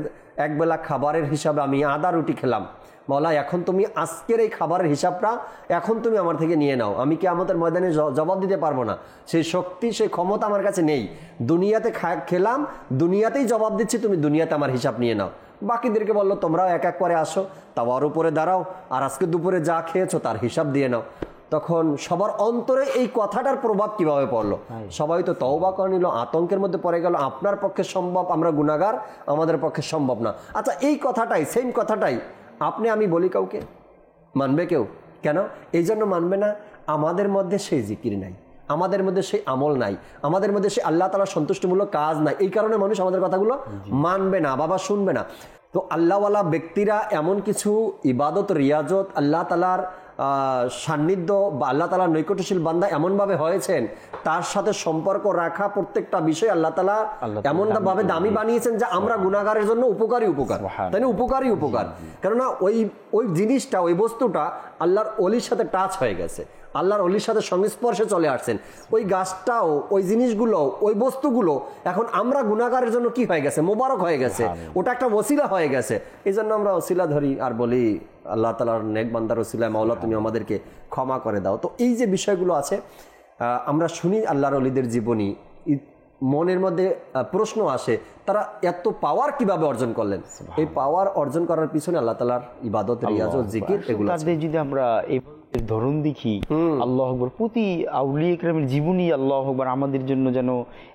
[SPEAKER 11] একবেলা খাবারের হিসাবে আমি আদা রুটি খেলাম, মওলা এখন তুমি আজকের এই খাবারের হিসাবটা এখন তুমি আমার থেকে নিয়ে নাও, আমি কিয়ামতের ময়দানে জবাব দিতে পারবো না, সেই শক্তি সেই ক্ষমতা আমার কাছে নেই। দুনিয়াতে খেলাম, দুনিয়াতেই জবাব দিচ্ছি, তুমি দুনিয়াতে আমার হিসাব নিয়ে নাও। বাকিদেরকে বললো তোমরাও এক এক করে আসো, তাওয়ার উপরে দাঁড়াও, আর আজকে দুপুরে যা খেয়েছো তার হিসাব দিয়ে নাও। তখন সবার অন্তরে এই কথাটার প্রভাব কিভাবে পড়লো? সবাই তো তওবা করে নিল, আতঙ্কের মধ্যে পড়ে গেল, আপনার পক্ষে সম্ভব, আমরা গুনাহগার, আমাদের পক্ষে সম্ভব না। আচ্ছা, এই কথাটাই, সেম কথাটাই আপনি আমি বলি, কাউকে মানবে কেউ? কেন এই জন্য মানবে না? আমাদের মধ্যে সেই জিকির নাই, আমাদের মধ্যে সেই আমল নাই, আমাদের মধ্যে সেই আল্লাহ তাআলার সন্তুষ্টিমূলক কাজ নাই। এই কারণে মানুষ আমাদের কথাগুলো মানবে না, বাবা শুনবে না। তো আল্লাহওয়ালা ব্যক্তিরা এমন কিছু ইবাদত, রিয়াজত, আল্লাহ তাআলার সান্নিধ্য বা আল্লাহ তাআলার নৈকট্যশীল বান্দা এমনভাবে হয়েছেন, তার সাথে সম্পর্ক রাখা প্রত্যেকটা বিষয় আল্লাহ তাআলা এমনভাবে দামি বানিয়েছেন যে আমরা গুনাহগারের জন্য উপকারী উপকার, তাই না? উপকারী উপকার। কেননা ওই জিনিসটা, ওই বস্তুটা আল্লাহর ওলির সাথে টাচ হয়ে গেছে, আল্লাহর ওলির সাথে সংস্পর্শে চলে আসছেন। ওই গাছটাও, ওই জিনিসগুলো, ওই বস্তুগুলো এখন আমরা গুনাহগারের জন্য কি হয়ে গেছে? মোবারক হয়ে গেছে, ওটা একটা ওসিলা হয়ে গেছে। এই জন্য আমরা ওসিলা ধরি আর বলি আল্লাহ তাআলার নেক বান্দার ওসিলায় মাওলা তুমি আমাদেরকে ক্ষমা করে দাও। তো এই যে বিষয়গুলো আছে, আমরা শুনি আল্লাহর ওলিদের জীবনী, মনের মধ্যে প্রশ্ন আসে তারা এত পাওয়ার কিভাবে অর্জন করলেন? এই পাওয়ার অর্জন করার পিছনে আল্লাহ তাআলার ইবাদত, রিয়াজত, জিকির এগুলো আছে।
[SPEAKER 5] যদি আমরা ধরুন দেখি, আল্লাহু আকবার, প্রতি আউলিয়া ইকরামের জীবনী আল্লাহু আকবার আমাদের জন্য যেন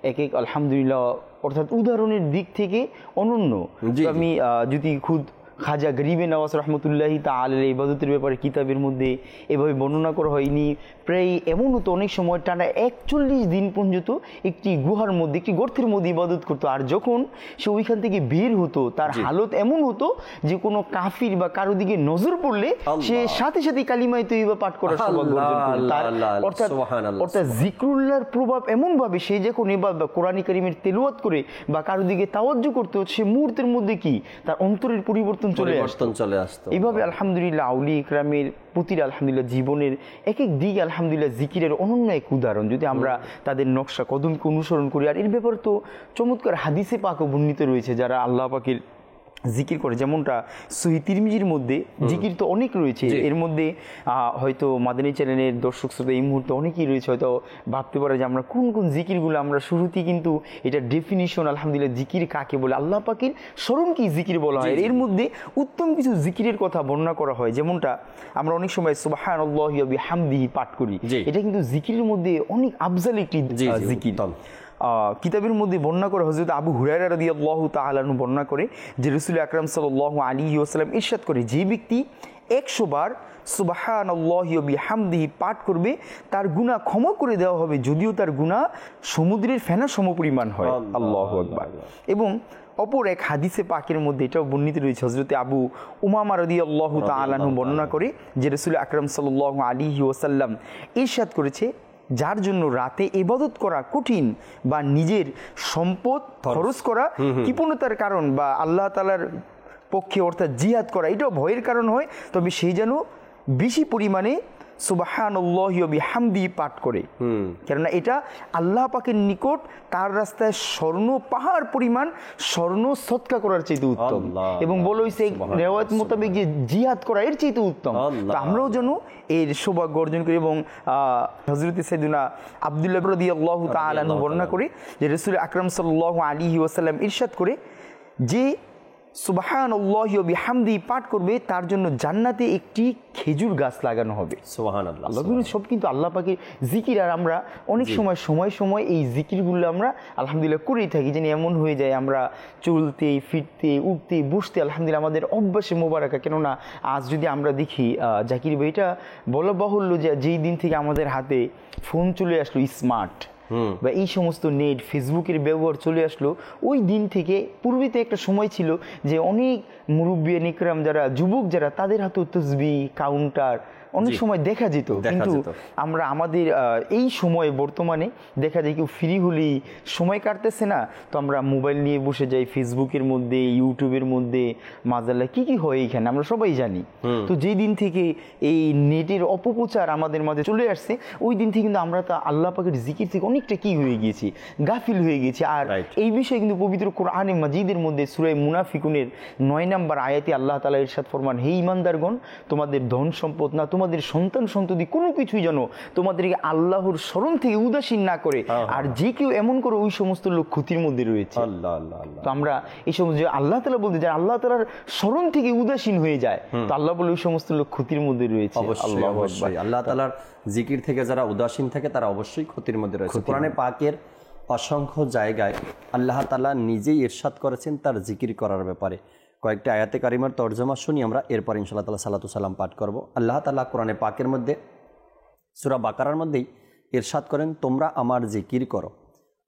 [SPEAKER 5] এক এক আলহামদুলিল্লাহ, অর্থাৎ উদাহরণের দিক থেকে অনন্য। আমি যদি খুদ খাজা গরিবে নওয়াজ রহমতুল্লাহি তাআলার ইবাদতের ব্যাপারে কিতাবের মধ্যে এভাবে বর্ণনা করা হয়নি, প্রায় এমন হতো অনেক সময় টানা 41 দিন পর্যন্ত একটি গুহার মধ্যে, একটি গর্তের মধ্যে ইবাদত করতো। আর যখন সে ওইখান থেকে বের হতো, তার হালত এমন হতো যে কোনো কাফির বা কারো দিকে নজর পড়লে সে সাথে সাথে কালিমায়ে তৈয়বা পাঠ করার সৌভাগ্য অর্জন করত। অর্থাৎ জিকরুল্লাহর প্রভাব এমনভাবে সে যখন ইবাদত কোরআন কারীমের তেলাওয়াত করে বা কারো দিকে তাওয়াজ্জু করতো, সে মুহূর্তের মধ্যে কি তার অন্তরের পরিবর্তন চলে আসতো। এইভাবে আলহামদুলিল্লাহ আউলিয়া ইকরামের প্রতিটা আলহামদুলিল্লাহ জীবনের এক এক দিক আলহামদুলিল্লাহ জিকিরের অনন্য এক উদাহরণ। যদি আমরা তাদের নকশা কদমকে অনুসরণ করি, আর এর ব্যাপারে তো চমৎকার হাদিসে পাকও বর্ণিত রয়েছে, যারা আল্লাহ পাকের জিকির করে, যেমনটা সহিহ তিরমিজির মধ্যে জিকির তো অনেক রয়েছে, এর মধ্যে হয়তো মাদানী চ্যানেলের দর্শক শ্রোতা এই মুহূর্তে অনেকেই রয়েছে হয়তো ভাবতে পারে যে আমরা কোন কোন জিকিরগুলো, আমরা শুরুতেই কিন্তু এটা ডেফিনিশন আলহামদুলিল্লাহ জিকির কাকে বলে, আল্লাহ পাকের স্মরণ কি জিকির বলা হয়, এর মধ্যে উত্তম কিছু জিকিরের কথা বর্ণনা করা হয়। যেমনটা আমরা অনেক সময় সুবহানাল্লাহি ওয়া বিহামদিহি পাঠ করি, এটা কিন্তু জিকিরের মধ্যে অনেক আফজাল একটি জিকির। কিতাবের মধ্যে বর্ণনা করে হযরত আবু হুরায়রা রাদিয়াল্লাহু তাআলা আনহু বর্ণনা করে যে রাসূল আকরাম সাল্লাল্লাহু আলাইহি ওয়াসাল্লাম ইরশাদ করে, যে ব্যক্তি 100 বার সুবহানাল্লাহি ওয়া বিহামদিহি পাঠ করবে তার গুনাহ ক্ষমা করে দেওয়া হবে, যদিও তার গুনাহ সমুদ্রের ফেনা সমপরিমাণ হয়। আল্লাহু আকবার। এবং অপর এক হাদিসে পাকের মধ্যে এটাও বর্ণিত রয়েছে, হযরত আবু উমামা রাদিয়াল্লাহু তাআলা আনহু বর্ণনা করে যে রাসূল আকরাম সাল্লাল্লাহু আলাইহি ওয়াসাল্লাম ইরশাদ করেছে, যার জন্য রাতে ইবাদত করা কঠিন বা নিজের সম্পদ খরচ করা কৃপণতার কারণ বা আল্লাহ তাআলার পক্ষে অর্থাৎ জিহাদ করা এটাও ভয়ের কারণ হয়, তবে সেই যেন বেশি পরিমাণে সুবহানাল্লাহি ওয়া বিহামদিহি পাঠ করে, কেননা এটা আল্লাহ পাকের নিকট তার রাস্তায় স্বর্ণ পাহাড় পরিমাণ স্বর্ণ সদকা করার চাইতে উত্তম। এবং বলা হয়েছে রিওয়ায়াত মোতাবেক যে জিহাদ করা এর চাইতে উত্তম। তো আমরাও যেন এর সৌভাগ্য অর্জন করি। এবং হযরত সাইয়্যিদুনা আব্দুল্লাহ রাদিয়াল্লাহু তাআলা আনহু বর্ণনা করে যে রাসূল আকরাম সাল্লাল্লাহু আলাইহি ওয়াসাল্লাম ইরশাদ করে, যে সুবহানাল্লাহি ওয়া বিহামদিহি পাঠ করবে তার জন্য জান্নাতে একটি খেজুর গাছ লাগানো হবে। সুবহানাল্লাহ। সব কিন্তু আল্লাহ পাকের জিকির, আর আমরা অনেক সময় এই জিকিরগুলো আমরা আলহামদুলিল্লাহ করেই থাকি, যেন এমন হয়ে যায় আমরা চলতে ফিরতে উঠতে বসতে আলহামদুলিল্লাহ আমাদের অভ্যাসে মোবারকা। কেননা আজ যদি আমরা দেখি জাকির ভাই, এটা বলা বাহুল্য যে যেই দিন থেকে আমাদের হাতে ফোন চলে আসলো স্মার্ট বা এই সমস্ত নেট ফেসবুকের ব্যবহার চলে আসলো, ওই দিন থেকে পূর্বেতে একটা সময় ছিল যে অনেক মুরব্বিয়ান ইকরাম যারা যুবক যারা তাদের হাতে তাসবিহ কাউন্টার অনেক সময় দেখা যেত, কিন্তু আমরা আমাদের এই সময়ে বর্তমানে দেখা যায় কেউ ফ্রি হলেই সময় কাটতেছে না, তো আমরা মোবাইল নিয়ে বসে যাই ফেসবুকের মধ্যে ইউটিউবের মধ্যে, মাজাল্লাহ কি কি হয় এইখানে আমরা সবাই জানি। তো যেই দিন থেকে এই নেটের অপপ্রচার আমাদের মাঝে চলে আসছে, ওই দিন থেকে কিন্তু আমরা তা আল্লাহ পাকের জিকির থেকে অনেকটা কি হয়ে গিয়েছি, গাফিল হয়ে গেছি। আর এই বিষয়ে কিন্তু পবিত্র কোরআনে মাজিদের মধ্যে সূরা মুনাফিকুনের 9 নম্বর আয়াতে আল্লাহ তাআলা ইরশাদ ফরমান, হে ঈমানদারগণ, তোমাদের ধন সম্পদ না তোমাদের সন্তান সন্ততি কোনো কিছুই যেন তোমাদেরকে আল্লাহর স্মরণ থেকে উদাসীন না করে, আর যে কেউ এমন করে ওই সমস্ত লোক ক্ষতির মধ্যে রয়েছে। তো আমরা এই সমস্ত যে আল্লাহ তাআলা বলতে যারা আল্লাহ তাআলার স্মরণ থেকে উদাসীন হয়ে যায়, তো আল্লাহ বলে ওই সমস্ত লোক ক্ষতির মধ্যে রয়েছে।
[SPEAKER 11] অবশ্যই আল্লাহ তাআলার জিকির থেকে যারা উদাসীন থাকে তারা অবশ্যই ক্ষতির মধ্যে রয়েছে। কোরআনে পাকের অসংখ্য জায়গায় আল্লাহ তাআলা নিজেই ইরশাদ করেছেন তার জিকির করার ব্যাপারে। কয়েকটি আয়াতে কারিমার তর্জমা শুনি আমরা, এরপর ইনশাআল্লাহ তাআলা সালাতু সালাম পাঠ করব। আল্লাহ তাআলা কোরআনে পাকের মধ্যে সূরা বাকারার মধ্যেই ইরশাদ করেন, তোমরা আমার জিকির করো,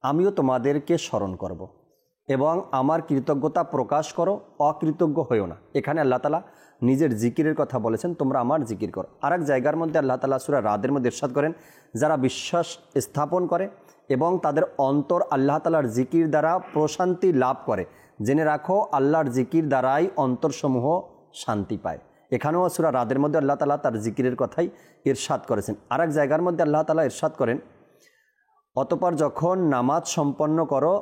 [SPEAKER 11] আমিও তোমাদেরকে স্মরণ করব, এবং আমার কৃতজ্ঞতা প্রকাশ করো, অকৃতজ্ঞ হইও না। এখানে আল্লাহ তাআলা নিজের জিকিরের কথা বলেছেন, তোমরা আমার জিকির করো। আর এক জায়গার মধ্যে আল্লাহ তাআলা সূরা রাদের মধ্যে ইরশাদ করেন, যারা বিশ্বাস স্থাপন করে এবং তাদের অন্তর আল্লাহ তাআলার জিকির দ্বারা প্রশান্তি লাভ করে, জেনে রাখো আল্লাহর জিকির দ্বারাই অন্তরসমূহ শান্তি পায়। এখানেও সূরা রাদের মধ্যে আল্লাহ তাআলা তার জিকিরের কথাই ইরশাদ করেছেন। আর এক জায়গার মধ্যে আল্লাহ তাআলা ইরশাদ করেন, অতঃপর যখন নামাজ সম্পন্ন করো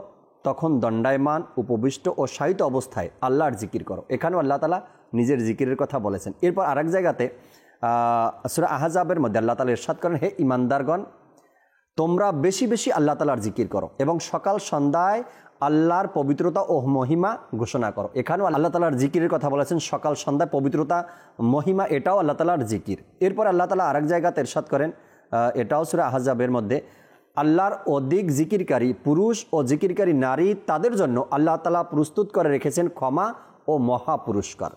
[SPEAKER 11] তখন দণ্ডায়মান উপবিষ্ট ও শায়িত অবস্থায় আল্লাহর জিকির করো। এখানেও আল্লাহ তাআলা নিজের জিকিরের কথা বলেছেন। এরপর আরেক জায়গাতে সূরা আহজাবের মধ্যে আল্লাহ তাআলা ইরশাদ করেন, হে ঈমানদারগণ, তোমরা বেশি বেশি আল্লাহ তাআলার জিকির করো এবং সকাল সন্ধ্যায় আল্লাহর পবিত্রতা ও মহিমা ঘোষণা করো। এখানেও আল্লাহ তাআলার জিকিরের কথা বলেছেন, সকাল সন্ধ্যায় পবিত্রতা মহিমা, এটাও আল্লাহ তাআলার জিকির। এরপর আল্লাহ তাআলা আরেক জায়গাতে ইরশাদ করেন, এটাও সূরা আহজাবের মধ্যে, আল্লাহর অধিক জিকিরকারী পুরুষ ও জিকিরকারী নারী তাদের জন্য আল্লাহ তাআলা প্রস্তুত করে রেখেছেন ক্ষমা ও মহা পুরস্কার।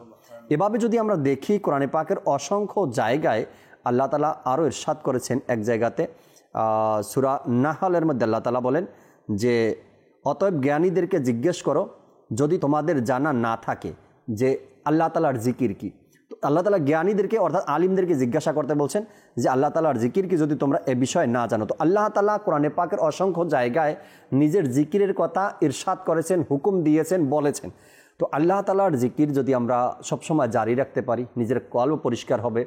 [SPEAKER 11] এভাবে যদি আমরা দেখি কোরআনে পাকের অসংখ্য জায়গায় আল্লাহ তাআলা আরও ইরশাদ করেছেন। এক জায়গাতে সূরা নাহলের মধ্যে আল্লাহ তাআলা বলেন যে, অতএব জ্ঞানীদেরকে জিজ্ঞেস করো যদি তোমাদের জানা না থাকে যে আল্লাহ তাআলার জিকির কি। তো আল্লাহ তাআলা জ্ঞানীদেরকে অর্থাৎ আলিমদেরকে জিজ্ঞাসা করতে বলছেন যে আল্লাহ তাআলার জিকির কি, যদি তোমরা এ বিষয়ে না জানো। তো আল্লাহ তাআলা কোরআনে পাকের অসংখ্য জায়গায় নিজের জিকিরের কথা ইরশাদ করেছেন, হুকুম দিয়েছেন, বলেছেন। তো আল্লাহ তাআলার জিকির যদি আমরা সবসময় জারি রাখতে পারি, নিজের কলব পরিষ্কার হবে,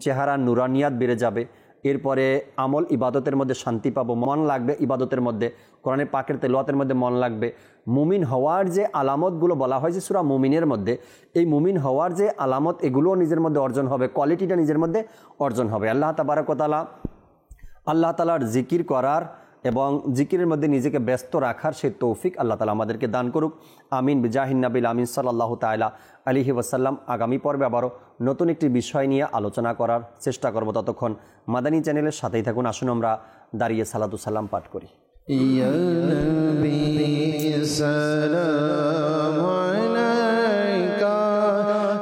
[SPEAKER 11] চেহারা নুরানিয়াত বেড়ে যাবে
[SPEAKER 2] এরপরে আমল ইবাদতের মধ্যে শান্তি পাবো, মন লাগবে ইবাদতের মধ্যে, কোরআনে পাকের তেলাওয়াতের মধ্যে মন লাগবে। মুমিন হওয়ার যে আলামতগুলো বলা হয়েছে সূরা মুমিনের মধ্যে, এই মুমিন হওয়ার যে আলামত এগুলোও নিজের মধ্যে অর্জন হবে, কোয়ালিটিটা নিজের মধ্যে অর্জন হবে। আল্লাহ তাবারক ওয়া তাআলা আল্লাহ তাআলার জিকির করার এবং জিকিরের মধ্যে নিজেকে ব্যস্ত রাখার সেই তৌফিক আল্লাহ তাআলা আমাদেরকে দান করুক। আমিন বিজাহিন নবিল আমিন সাল্লাল্লাহু তাআলা আলাইহি ওয়াসাল্লাম। আগামী পর্বে আবারও নতুন একটি বিষয় নিয়ে আলোচনা করার চেষ্টা করব। ততক্ষণ মাদানী চ্যানেলের সাথেই থাকুন। আসুন আমরা দাঁড়িয়ে সালাতু সালাম পাঠ করি।
[SPEAKER 4] ইয়া নবী সালামু আলাইকা,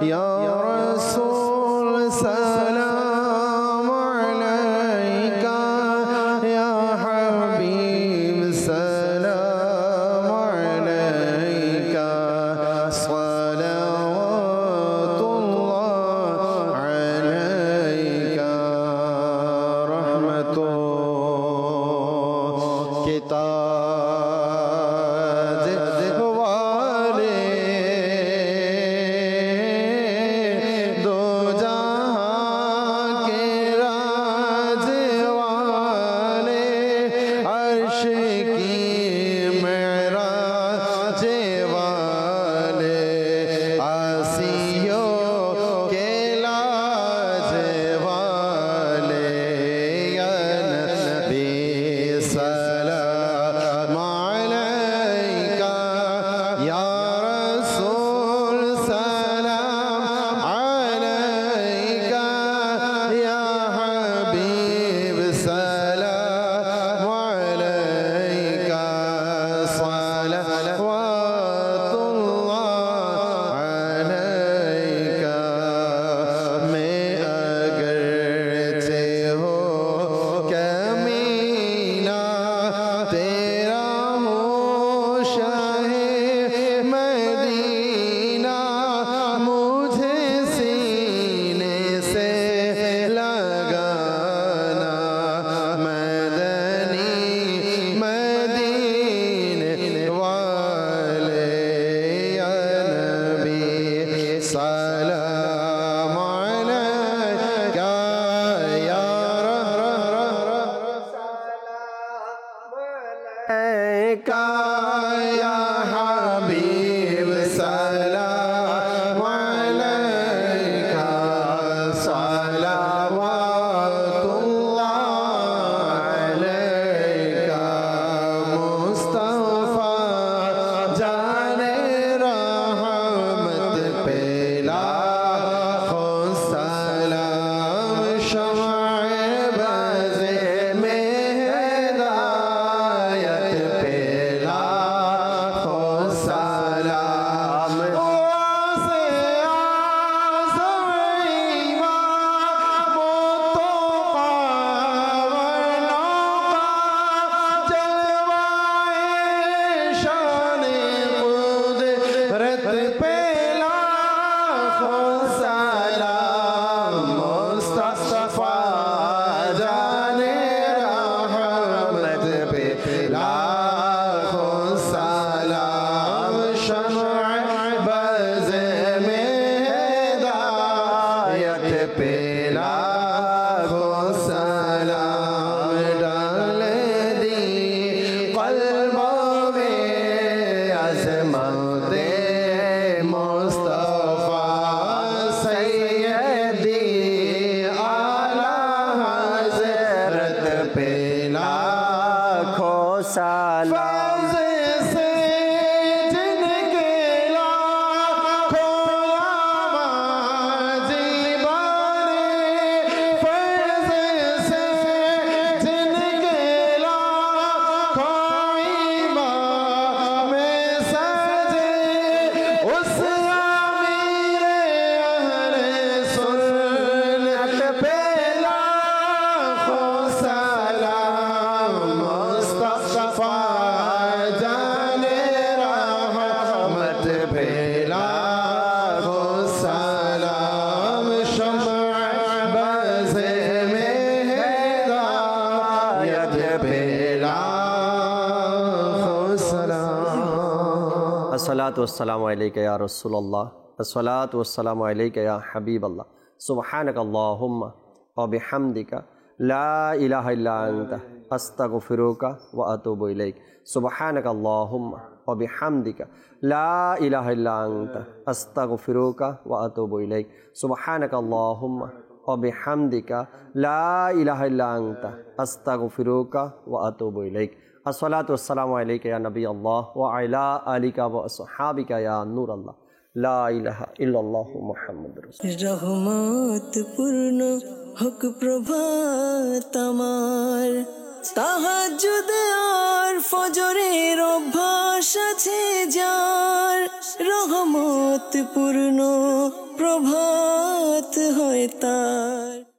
[SPEAKER 4] ইয়া রাসূল সালামু আলাইকা, ইয়া হাবিব সালামু আলাইকা, সালাওয়াতুল্লাহ আলাইকা, রাহমাতুল্লাহ किताज वाले दो जहां के राज वाले, अर्श की मेराज वाले, आसियों के लाज वाले, या नबी सलाम अलैका, या रसूल सलाम अलैका, या हबीब सलाम अलैका, सलावतुल्लाह अलैका। मैं अगरचे हो कमीना, तेरा हूँ शाहे मदीना, मुझे सीने से लगाना, मदनी मदीने वाले, या नबी सलाम अलैका, या का, या हबीब सलाम अलैका, सलावतुल्लाह अलैका, मुस्तफा जाने रहमत पे लाखों सलाम, शम्अ बज़े में हिदायत पे लाखों सलाम। ओसे आज़म इमाम मुस्तफा वरनों का, जलवाए शान कुदरत पे लाखों सलाम, मुस्तफा जाने रहमत पे लाखों सलाम, शम्अ बज़े में हिदायत पे लाखों सलाम, डाल दी क़ल्बों में अज़मते मुस्तफा सैयदी आला हज़रत पे लाखों सलाम। फैज़ से जिनके लाखों नमाज़ी बने, फैज़ से जिनके लाखों इमाम सजे, उस अमीर अहले सुन्नत पे लाखों सलाम, मुस्तफा जाने रहमत पे लाखों सलाम, शम्अ बज़े में हिदायत पे लाखों सलाम।
[SPEAKER 2] अस्सलातु वस्सलामु अलैका या रसूलल्लाह, अस्सलातु वस्सलामु अलैका या हबीबल्लाह, सुब्हानक अल्लाहुम्मा व बिहम्दिका
[SPEAKER 11] লা ইলাহা ইল্লা আনতা আস্তাগফিরুকা ওয়া আতুবু ইলাইক সুবহানাকা আল্লাহুম্মা ওয়া বিহামদিকা লা ইলাহা ইল্লা আনতা আস্তাগফিরুকা ওয়া আতুবু ইলাইক সুবহানাকা আল্লাহুম্মা ওয়া বিহামদিকা লা ইলাহা ইল্লা আনতা আস্তাগফিরুকা ওয়া আতুবু ইলাইক। আসসালাতু ওয়াসসালামু আলাইকা ইয়া নবী আল্লাহ ওয়া আলা আলিকা ওয়া আসহাবিকা ইয়া নূর আল্লাহ লা ইলাহা ইল্লাল্লাহু মুহাম্মাদুর রাসূলুল্লাহ।
[SPEAKER 1] রহমত পূর্ণ হোক প্রভাত আমার, তাহাজ্জুদ আর ফজরের অভ্যাস আছে যার, রহমত পূর্ণ প্রভাত হয় তার।